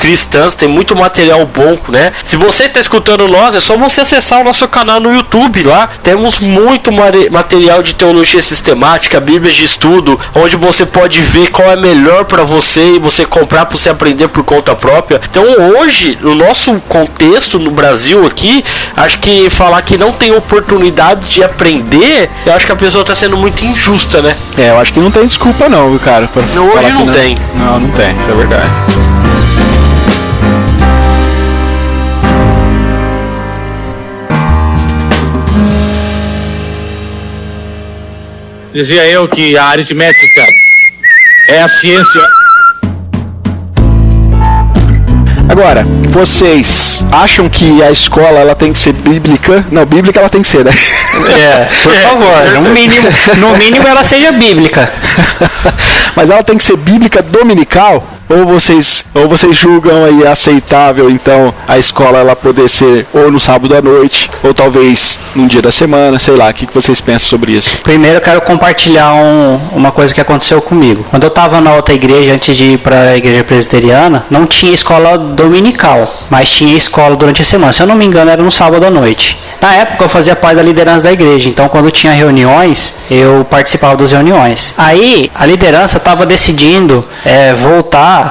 cristãs, tem muito material bom, né? Se você está escutando nós, é só você acessar o nosso canal no YouTube lá. Temos muito material de teologia sistemática, bíblias de estudo, onde você pode ver qual é melhor para você e você comprar para você aprender por conta própria. Então hoje, no nosso contexto no Brasil aqui, acho que falar que não tem oportunidade de aprender, eu acho que a pessoa está sendo muito injusta, né? Eu acho que não tem desculpa não, viu, cara? Hoje não tem. Não tem, isso é verdade. Dizia eu que a aritmética é a ciência. Agora, vocês acham que a escola ela tem que ser bíblica? Não, bíblica ela tem que ser, né? Por favor, no mínimo ela seja bíblica. Mas ela tem que ser bíblica dominical? Ou vocês julgam aí aceitável, então, a escola ela poder ser ou no sábado à noite, ou talvez num dia da semana, sei lá, o que vocês pensam sobre isso? Primeiro eu quero compartilhar uma coisa que aconteceu comigo. Quando eu estava na outra igreja, antes de ir para a igreja presbiteriana, não tinha escola dominical, mas tinha escola durante a semana. Se eu não me engano, era no sábado à noite. Na época eu fazia parte da liderança da igreja, então quando tinha reuniões, eu participava das reuniões. Aí a liderança estava decidindo voltar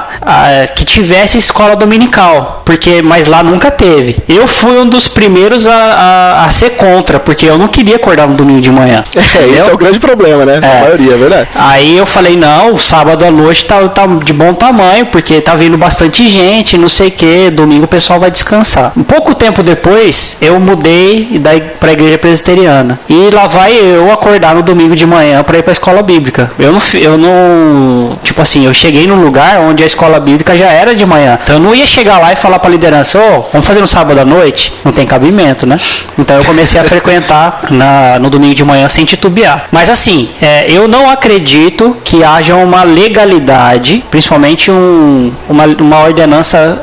que tivesse escola dominical, mas lá nunca teve. Eu fui um dos primeiros a ser contra, porque eu não queria acordar no domingo de manhã. Esse é o grande problema, né? A maioria, é verdade. Aí eu falei, não, sábado à noite tá de bom tamanho, porque tá vindo bastante gente, não sei o que, domingo o pessoal vai descansar. Um pouco tempo depois, eu mudei para a igreja presbiteriana. E lá vai eu acordar no domingo de manhã para ir para a escola bíblica. Eu não, tipo assim, eu cheguei num lugar onde a escola bíblica já era de manhã. Então eu não ia chegar lá e falar para a liderança, vamos fazer no sábado à noite? Não tem cabimento, né? Então eu comecei a frequentar no domingo de manhã sem titubear. Mas assim, eu não acredito que haja uma legalidade, principalmente uma ordenança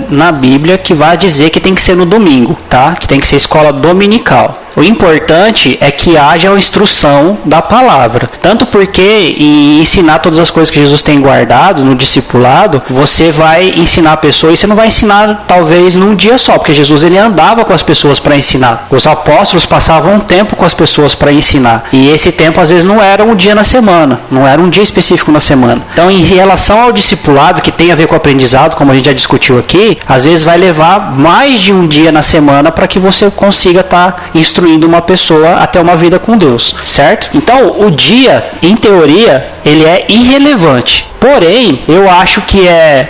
na Bíblia que vai dizer que tem que ser no domingo, tá? Que tem que ser escola dominical. O importante é que haja uma instrução da palavra. Tanto porque em ensinar todas as coisas que Jesus tem guardado no discipulado, você vai ensinar a pessoa e você não vai ensinar talvez num dia só, porque Jesus ele andava com as pessoas para ensinar. Os apóstolos passavam um tempo com as pessoas para ensinar. E esse tempo às vezes não era um dia na semana, não era um dia específico na semana. Então em relação ao discipulado, que tem a ver com o aprendizado, como a gente já discutiu aqui, às vezes vai levar mais de um dia na semana para que você consiga estar instruindo uma pessoa até uma vida com Deus, certo? Então, o dia, em teoria, ele é irrelevante. Porém, eu acho que é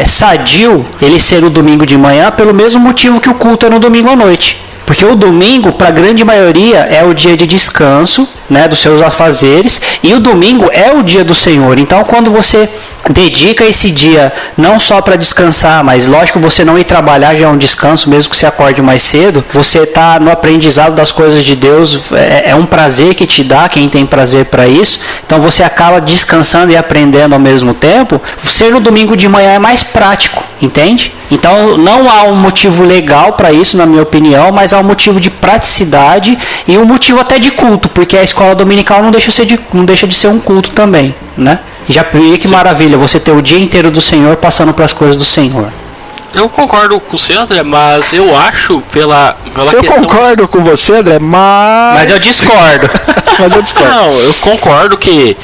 sadio ele ser no domingo de manhã pelo mesmo motivo que o culto é no domingo à noite. Porque o domingo, para a grande maioria, é o dia de descanso, né, dos seus afazeres, e o domingo é o dia do Senhor. Então, quando você dedica esse dia não só para descansar, mas lógico, você não ir trabalhar já é um descanso, mesmo que você acorde mais cedo, você está no aprendizado das coisas de Deus, é um prazer que te dá, quem tem prazer para isso. Então, você acaba descansando e aprendendo ao mesmo tempo. Ser no domingo de manhã é mais prático, entende? Então, não há um motivo legal para isso, na minha opinião, mas há um motivo de praticidade e um motivo até de culto, porque a escola dominical não deixa de ser um culto também, né? Já que maravilha, você ter o dia inteiro do Senhor passando para as coisas do Senhor. Eu concordo com você, André, mas eu acho pela eu questão... concordo com você, André, mas eu discordo. Mas eu discordo. Não, eu concordo que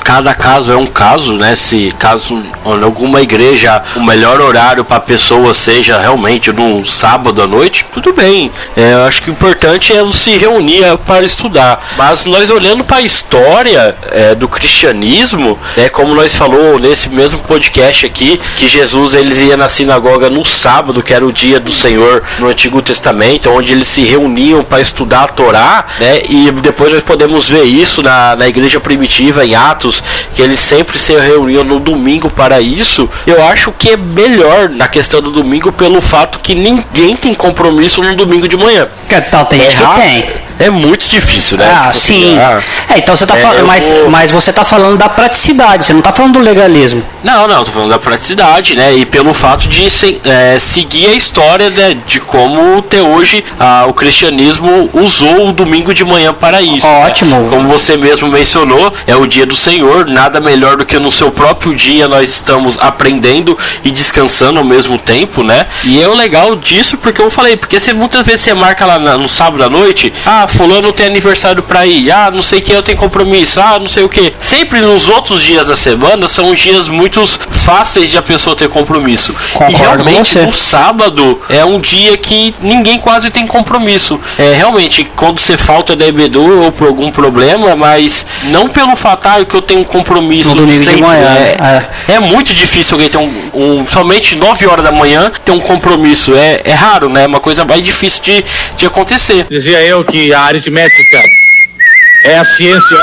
cada caso é um caso, né? Se caso em alguma igreja o melhor horário para a pessoa seja realmente no sábado à noite, tudo bem. Eu acho que o importante é se reunir para estudar. Mas nós olhando para a história do cristianismo, né? Como nós falou nesse mesmo podcast aqui, que Jesus eles ia na sinagoga no sábado, que era o dia do Senhor no Antigo Testamento, onde eles se reuniam para estudar a Torá, né? E depois nós podemos ver isso na igreja primitiva em Atos, que eles sempre se reuniam no domingo para isso. Eu acho que é melhor na questão do domingo pelo fato que ninguém tem compromisso no domingo de manhã. Então, tem gente que tem. é muito difícil, né? Ah, Tipo, sim. Então você tá falando, mas você tá falando da praticidade, você não tá falando do legalismo. Não, tô falando da praticidade, né? E pelo fato de seguir a história, né, de como até hoje o cristianismo usou o domingo de manhã para isso. Ótimo. Né? Como você mesmo mencionou, é o dia do Senhor, nada melhor do que no seu próprio dia nós estamos aprendendo e descansando ao mesmo tempo, né? E é o legal disso, porque eu falei, porque muitas vezes você marca lá no sábado à noite, fulano tem aniversário pra ir, não sei quem eu tenho compromisso, não sei o que. Sempre nos outros dias da semana são dias muito fáceis de a pessoa ter compromisso. Concordo e realmente com você. o sábado é um dia que ninguém quase tem compromisso. Realmente, quando você falta da EBD ou por algum problema, mas não pelo fato que eu tenho um compromisso no domingo sempre. De manhã. É muito difícil alguém ter somente 9 horas da manhã ter um compromisso. É raro, né? É uma coisa mais difícil de acontecer. Dizia eu que a aritmética é a ciência.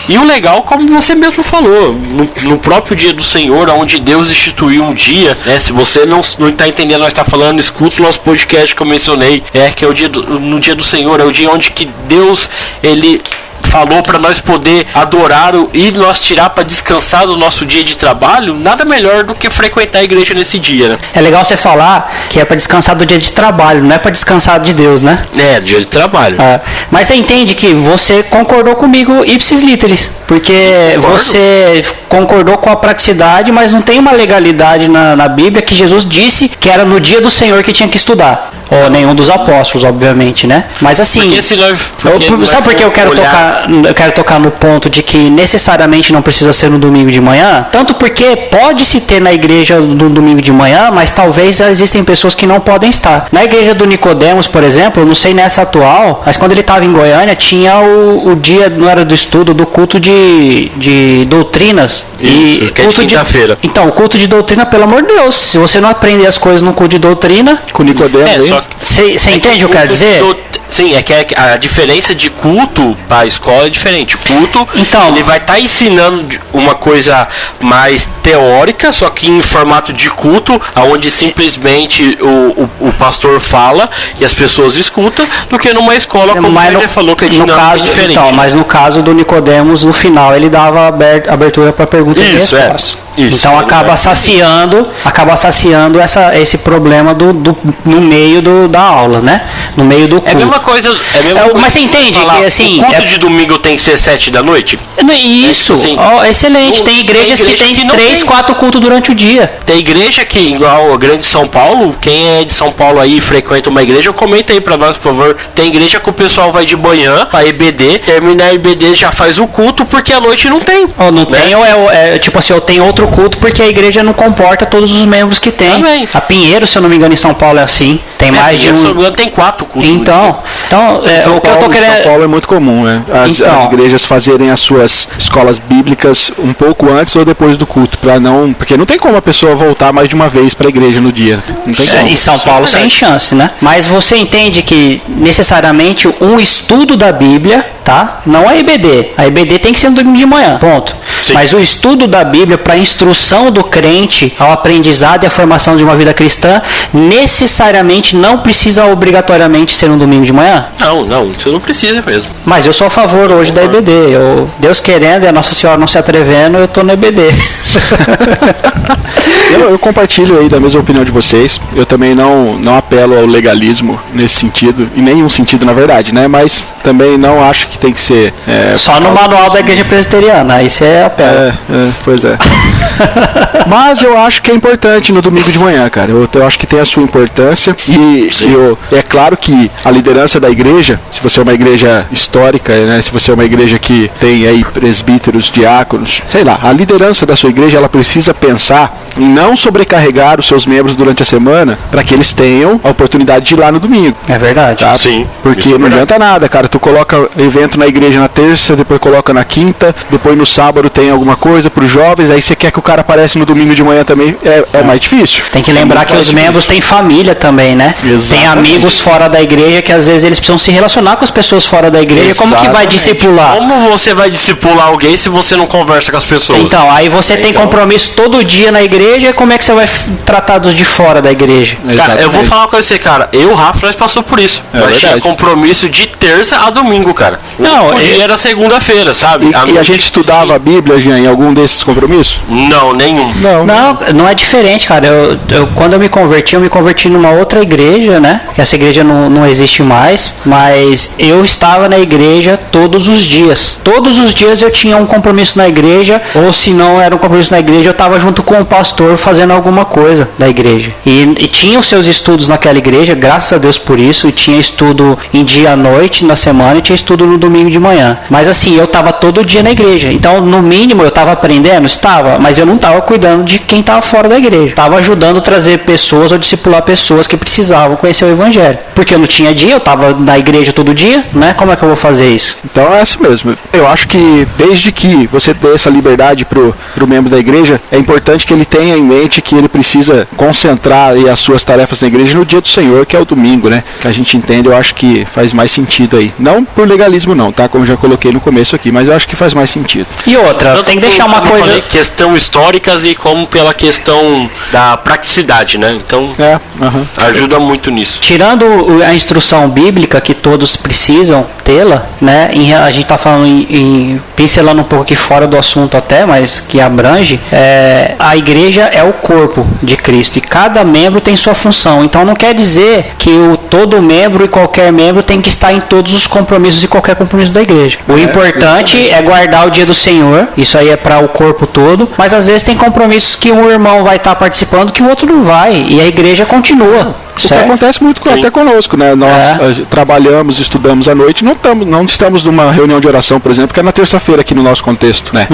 E o legal, como você mesmo falou, no próprio dia do Senhor, onde Deus instituiu um dia, né? Se você não está entendendo, nós está falando, escuta o nosso podcast que eu mencionei, que é no dia do Senhor, é o dia onde que Deus, ele falou para nós poder adorar e nós tirar para descansar do nosso dia de trabalho. Nada melhor do que frequentar a igreja nesse dia, né? É legal você falar que é para descansar do dia de trabalho, não é para descansar de Deus, né? Dia de trabalho. Mas você entende que você concordou comigo ipsis literis, porque você concordou com a praticidade, mas não tem uma legalidade na Bíblia que Jesus disse que era no dia do Senhor que tinha que estudar. Ou nenhum dos apóstolos, obviamente, né? Mas assim, sabe por que eu quero tocar no ponto de que necessariamente não precisa ser no domingo de manhã? Tanto porque pode-se ter na igreja no domingo de manhã, mas talvez existem pessoas que não podem estar. Na igreja do Nicodemos, por exemplo, eu não sei nessa atual, mas quando ele estava em Goiânia, tinha o dia, não era do estudo, do culto de doutrinas. Isso, que é de quinta-feira. Então, o culto de doutrina, pelo amor de Deus, se você não aprender as coisas no culto de doutrina, com Nicodemos, você entende o que eu quero dizer? Sim, é que a diferença de culto para a escola é diferente. O culto, então, ele vai estar ensinando uma coisa mais teórica, só que em formato de culto, onde simplesmente o pastor fala e as pessoas escutam, do que numa escola, como ele falou, que é dinâmica diferente. Então, mas no caso do Nicodemos, no final, ele dava abertura para perguntas e respostas. Então acaba saciando esse problema no meio da aula, né? No meio do culto. É a mesma coisa. Mas você entende que assim. O culto de domingo tem que ser 7 da noite? Isso, excelente. Tem igrejas que tem 3, 4 cultos durante o dia. Tem igreja que, igual a Grande São Paulo, quem é de São Paulo aí e frequenta uma igreja, comenta aí pra nós, por favor. Tem igreja que o pessoal vai de manhã pra EBD, termina a EBD já faz o culto, porque à noite não tem. Ou não tem, ou tipo assim, eu tenho outro culto porque a igreja não comporta todos os membros que tem. Também. A Pinheiro, se eu não me engano, em São Paulo é assim. Tem mais de um. Se eu não me engano, tem 4 cultos. Então o que eu tô querendo. São Paulo é muito comum, né? As igrejas fazerem as suas escolas bíblicas um pouco antes ou depois do culto, porque não tem como a pessoa voltar mais de uma vez para a igreja no dia. Não tem como. Em São Paulo sem chance, né? Mas você entende que necessariamente um estudo da Bíblia, tá? Não a EBD. A EBD tem que ser no domingo de manhã, ponto. Sim. Mas o estudo da Bíblia para a instrução do crente ao aprendizado e à formação de uma vida cristã necessariamente não precisa obrigatoriamente ser no domingo de manhã? Não, isso não precisa mesmo. Mas eu sou a favor hoje da EBD. Deus querendo e a Nossa Senhora não se atrevendo, eu tô na EBD. Eu compartilho aí da mesma opinião de vocês. Eu também não apelo ao legalismo nesse sentido, em nenhum sentido na verdade, né? Mas também não acho que tem que ser... Só no manual da Igreja Presbiteriana, aí você apela. Pois é. Mas eu acho que é importante no domingo de manhã, cara. Eu acho que tem a sua importância e é claro que a liderança da igreja, se você é uma igreja histórica, né? Se você é uma igreja que tem aí presbíteros, diáconos, sei lá, a liderança da sua igreja, ela precisa pensar em não sobrecarregar os seus membros durante a semana para que eles tenham a oportunidade de ir lá no domingo. É verdade. Tá? Sim. Porque não adianta nada, cara. Tu coloca evento na igreja na terça, depois coloca na quinta, depois no sábado tem alguma coisa para os jovens, aí você quer que o cara apareça no domingo de manhã também, é mais difícil. Tem que lembrar que os membros têm família também, né? Exatamente. Tem amigos fora da igreja que às vezes eles precisam se relacionar com as pessoas fora da igreja. Exatamente. Como que vai discipular? Como você vai discipular alguém se você não conversa com as pessoas? Então, aí você tem compromisso todo dia na igreja, como é que você vai tratar dos de fora da igreja? Cara, eu vou falar uma coisa pra você, cara. Eu e o Rafa, nós passou por isso. Nós tinha compromisso de terça a domingo, cara. Não, o dia era segunda-feira, sabe? E a gente estudava a Bíblia, Jean, em algum desses compromissos? Não, nenhum. Não é diferente, cara. Quando eu me converti numa outra igreja, né? Essa igreja não existe mais, mas eu estava na igreja todos os dias. Todos os dias eu tinha um compromisso na igreja, ou se não era um compromisso na igreja, eu estava junto com o pastor fazendo alguma coisa da igreja. E tinha os seus estudos naquela igreja, graças a Deus por isso, e tinha estudo em dia à noite, na semana, e tinha estudo no domingo de manhã. Mas assim, eu estava todo dia na igreja. Então, no mínimo, eu estava aprendendo? Estava, mas eu não estava cuidando de quem estava fora da igreja. Estava ajudando a trazer pessoas ou discipular pessoas que precisavam conhecer o evangelho. Porque eu não tinha dia, eu estava na igreja todo dia, né? Como é que eu vou fazer isso? Então é assim mesmo. Eu acho que desde que você dê essa liberdade pro membro da igreja, é importante que ele tenha em mente que ele precisa concentrar aí as suas tarefas na igreja no dia do Senhor, que é o domingo, né? Que a gente entende, eu acho que faz mais sentido aí. Não por legalismo não, tá? Como já coloquei no começo aqui, mas eu acho que faz mais sentido. E outra, tem que deixar uma coisa... Falei, questão históricas e como pela questão da praticidade, né? Então, ajuda muito nisso. Tirando a instrução bíblica, que todos precisam tê-la, né? A gente tá falando pincelando um pouco aqui fora do assunto até, mas que abrange, a igreja é o corpo de Cristo e cada membro tem sua função. Então não quer dizer que todo membro e qualquer membro tem que estar em todos os compromissos e qualquer compromisso da igreja. O importante é guardar o dia do Senhor, isso aí é para o corpo todo, mas às vezes tem compromissos que um irmão vai estar participando que o outro não vai, e a igreja continua. O que acontece muito até conosco, né? Nós trabalhamos, estudamos à noite, não estamos numa reunião de oração, por exemplo, que é na terça-feira aqui no nosso contexto, né?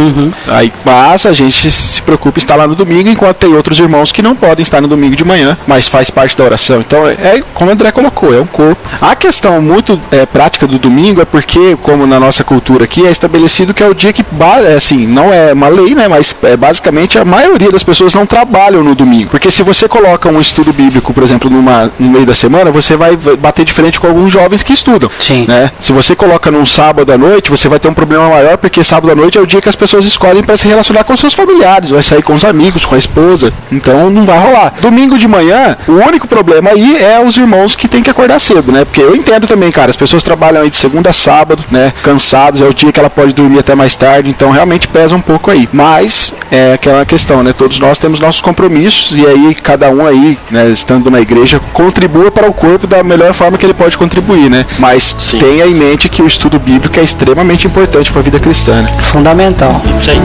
Aí, mas a gente se preocupa em estar lá no domingo, enquanto tem outros irmãos que não podem estar no domingo de manhã, mas faz parte da oração. Então, como o André colocou, é um corpo. A questão muito prática do domingo é porque, como na nossa cultura aqui, é estabelecido que é o dia que, assim, não é uma lei, né? Mas basicamente a maioria das pessoas não trabalham no domingo. Porque se você coloca um estudo bíblico, por exemplo, no meio da semana, você vai bater de frente com alguns jovens que estudam. Sim. Né? Se você coloca num sábado à noite, você vai ter um problema maior, porque sábado à noite é o dia que as pessoas escolhem para se relacionar com seus familiares, vai sair com os amigos, com a esposa. Então não vai rolar. Domingo de manhã, o único problema aí é os irmãos que tem que acordar cedo, né? Porque eu entendo também, cara, as pessoas trabalham aí de segunda a sábado, né? Cansados, é o dia que ela pode dormir até mais tarde, então realmente pesa um pouco aí. Mas é aquela questão, né? Todos nós temos nossos compromissos e aí cada um aí, né, estando na igreja, contribua para o corpo da melhor forma que ele pode contribuir, né? Mas tenha em mente que o estudo bíblico é extremamente importante para a vida cristã, né? Fundamental. Isso aí.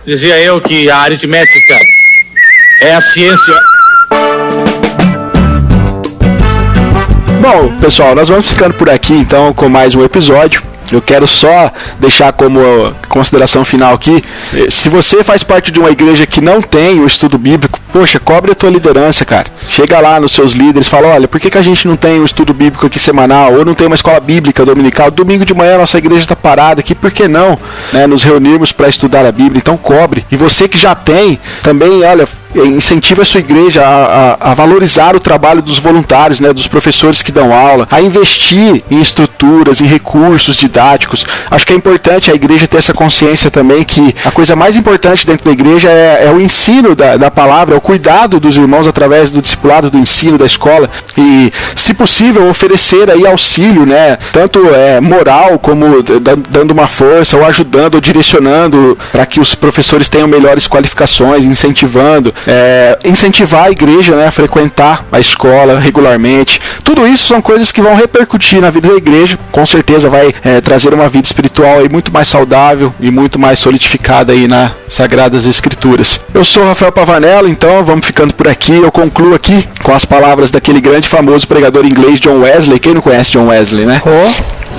Dizia eu que a aritmética é a ciência. Bom, pessoal, nós vamos ficando por aqui então com mais um episódio. Eu quero só deixar como consideração final aqui, se você faz parte de uma igreja que não tem o estudo bíblico, poxa, cobre a tua liderança, cara. Chega lá nos seus líderes, fala, olha, por que a gente não tem o estudo bíblico aqui semanal, ou não tem uma escola bíblica dominical? Domingo de manhã a nossa igreja está parada aqui, por que não, né, nos reunirmos para estudar a Bíblia? Então cobre. E você que já tem, também, olha, incentiva a sua igreja a valorizar o trabalho dos voluntários, né, dos professores que dão aula, a investir em estruturas, em recursos didáticos. Acho que é importante a igreja ter essa consciência também que a coisa mais importante dentro da igreja é o ensino da palavra, é o cuidado dos irmãos através do discipulado, do ensino, da escola e, se possível, oferecer aí auxílio, né, tanto moral como dando uma força ou ajudando ou direcionando para que os professores tenham melhores qualificações, incentivando. Incentivar a igreja, né, a frequentar a escola regularmente. Tudo isso são coisas que vão repercutir na vida da igreja, com certeza vai trazer uma vida espiritual aí muito mais saudável e muito mais solidificada aí nas Sagradas Escrituras. Eu sou o Rafael Pavanello, então vamos ficando por aqui. Eu concluo aqui com as palavras daquele grande famoso pregador inglês John Wesley. Quem não conhece John Wesley, né?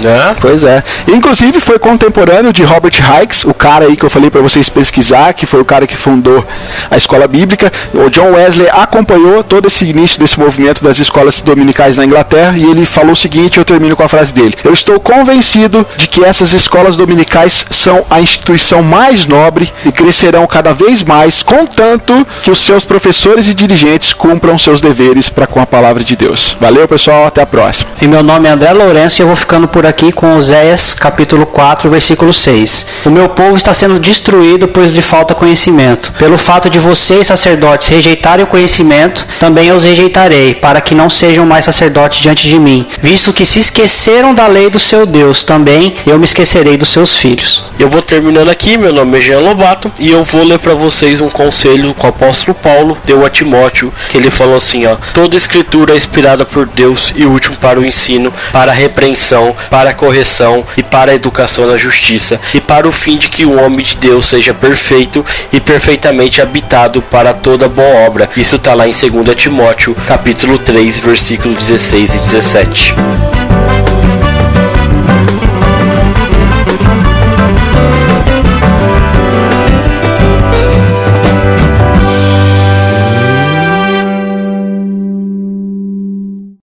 Né? Pois é. Inclusive foi contemporâneo de Robert Hicks, o cara aí que eu falei para vocês pesquisar, que foi o cara que fundou a escola bíblica. O John Wesley acompanhou todo esse início desse movimento das escolas dominicais na Inglaterra e ele falou o seguinte, eu termino com a frase dele: eu estou convencido de que essas escolas dominicais são a instituição mais nobre e crescerão cada vez mais, contanto que os seus professores e dirigentes cumpram seus deveres para com a palavra de Deus. Valeu, pessoal, até a próxima. E meu nome é André Lourenço e eu vou ficando por aqui com Oséias capítulo 4, versículo 6. O meu povo está sendo destruído, pois lhe falta conhecimento. Pelo fato de vocês, sacerdotes, rejeitarem o conhecimento, também eu os rejeitarei, para que não sejam mais sacerdotes diante de mim. Visto que se esqueceram da lei do seu Deus, também eu me esquecerei dos seus filhos. Eu vou terminando aqui, meu nome é Jean Lobato, e eu vou ler para vocês um conselho que o apóstolo Paulo deu a Timóteo, que ele falou assim, ó: toda escritura é inspirada por Deus e útil para o ensino, para a repreensão, para a correção e para a educação na justiça, e para o fim de que o homem de Deus seja perfeito e perfeitamente habitado para toda boa obra. Isso está lá em 2 Timóteo, capítulo 3, versículo 16 e 17.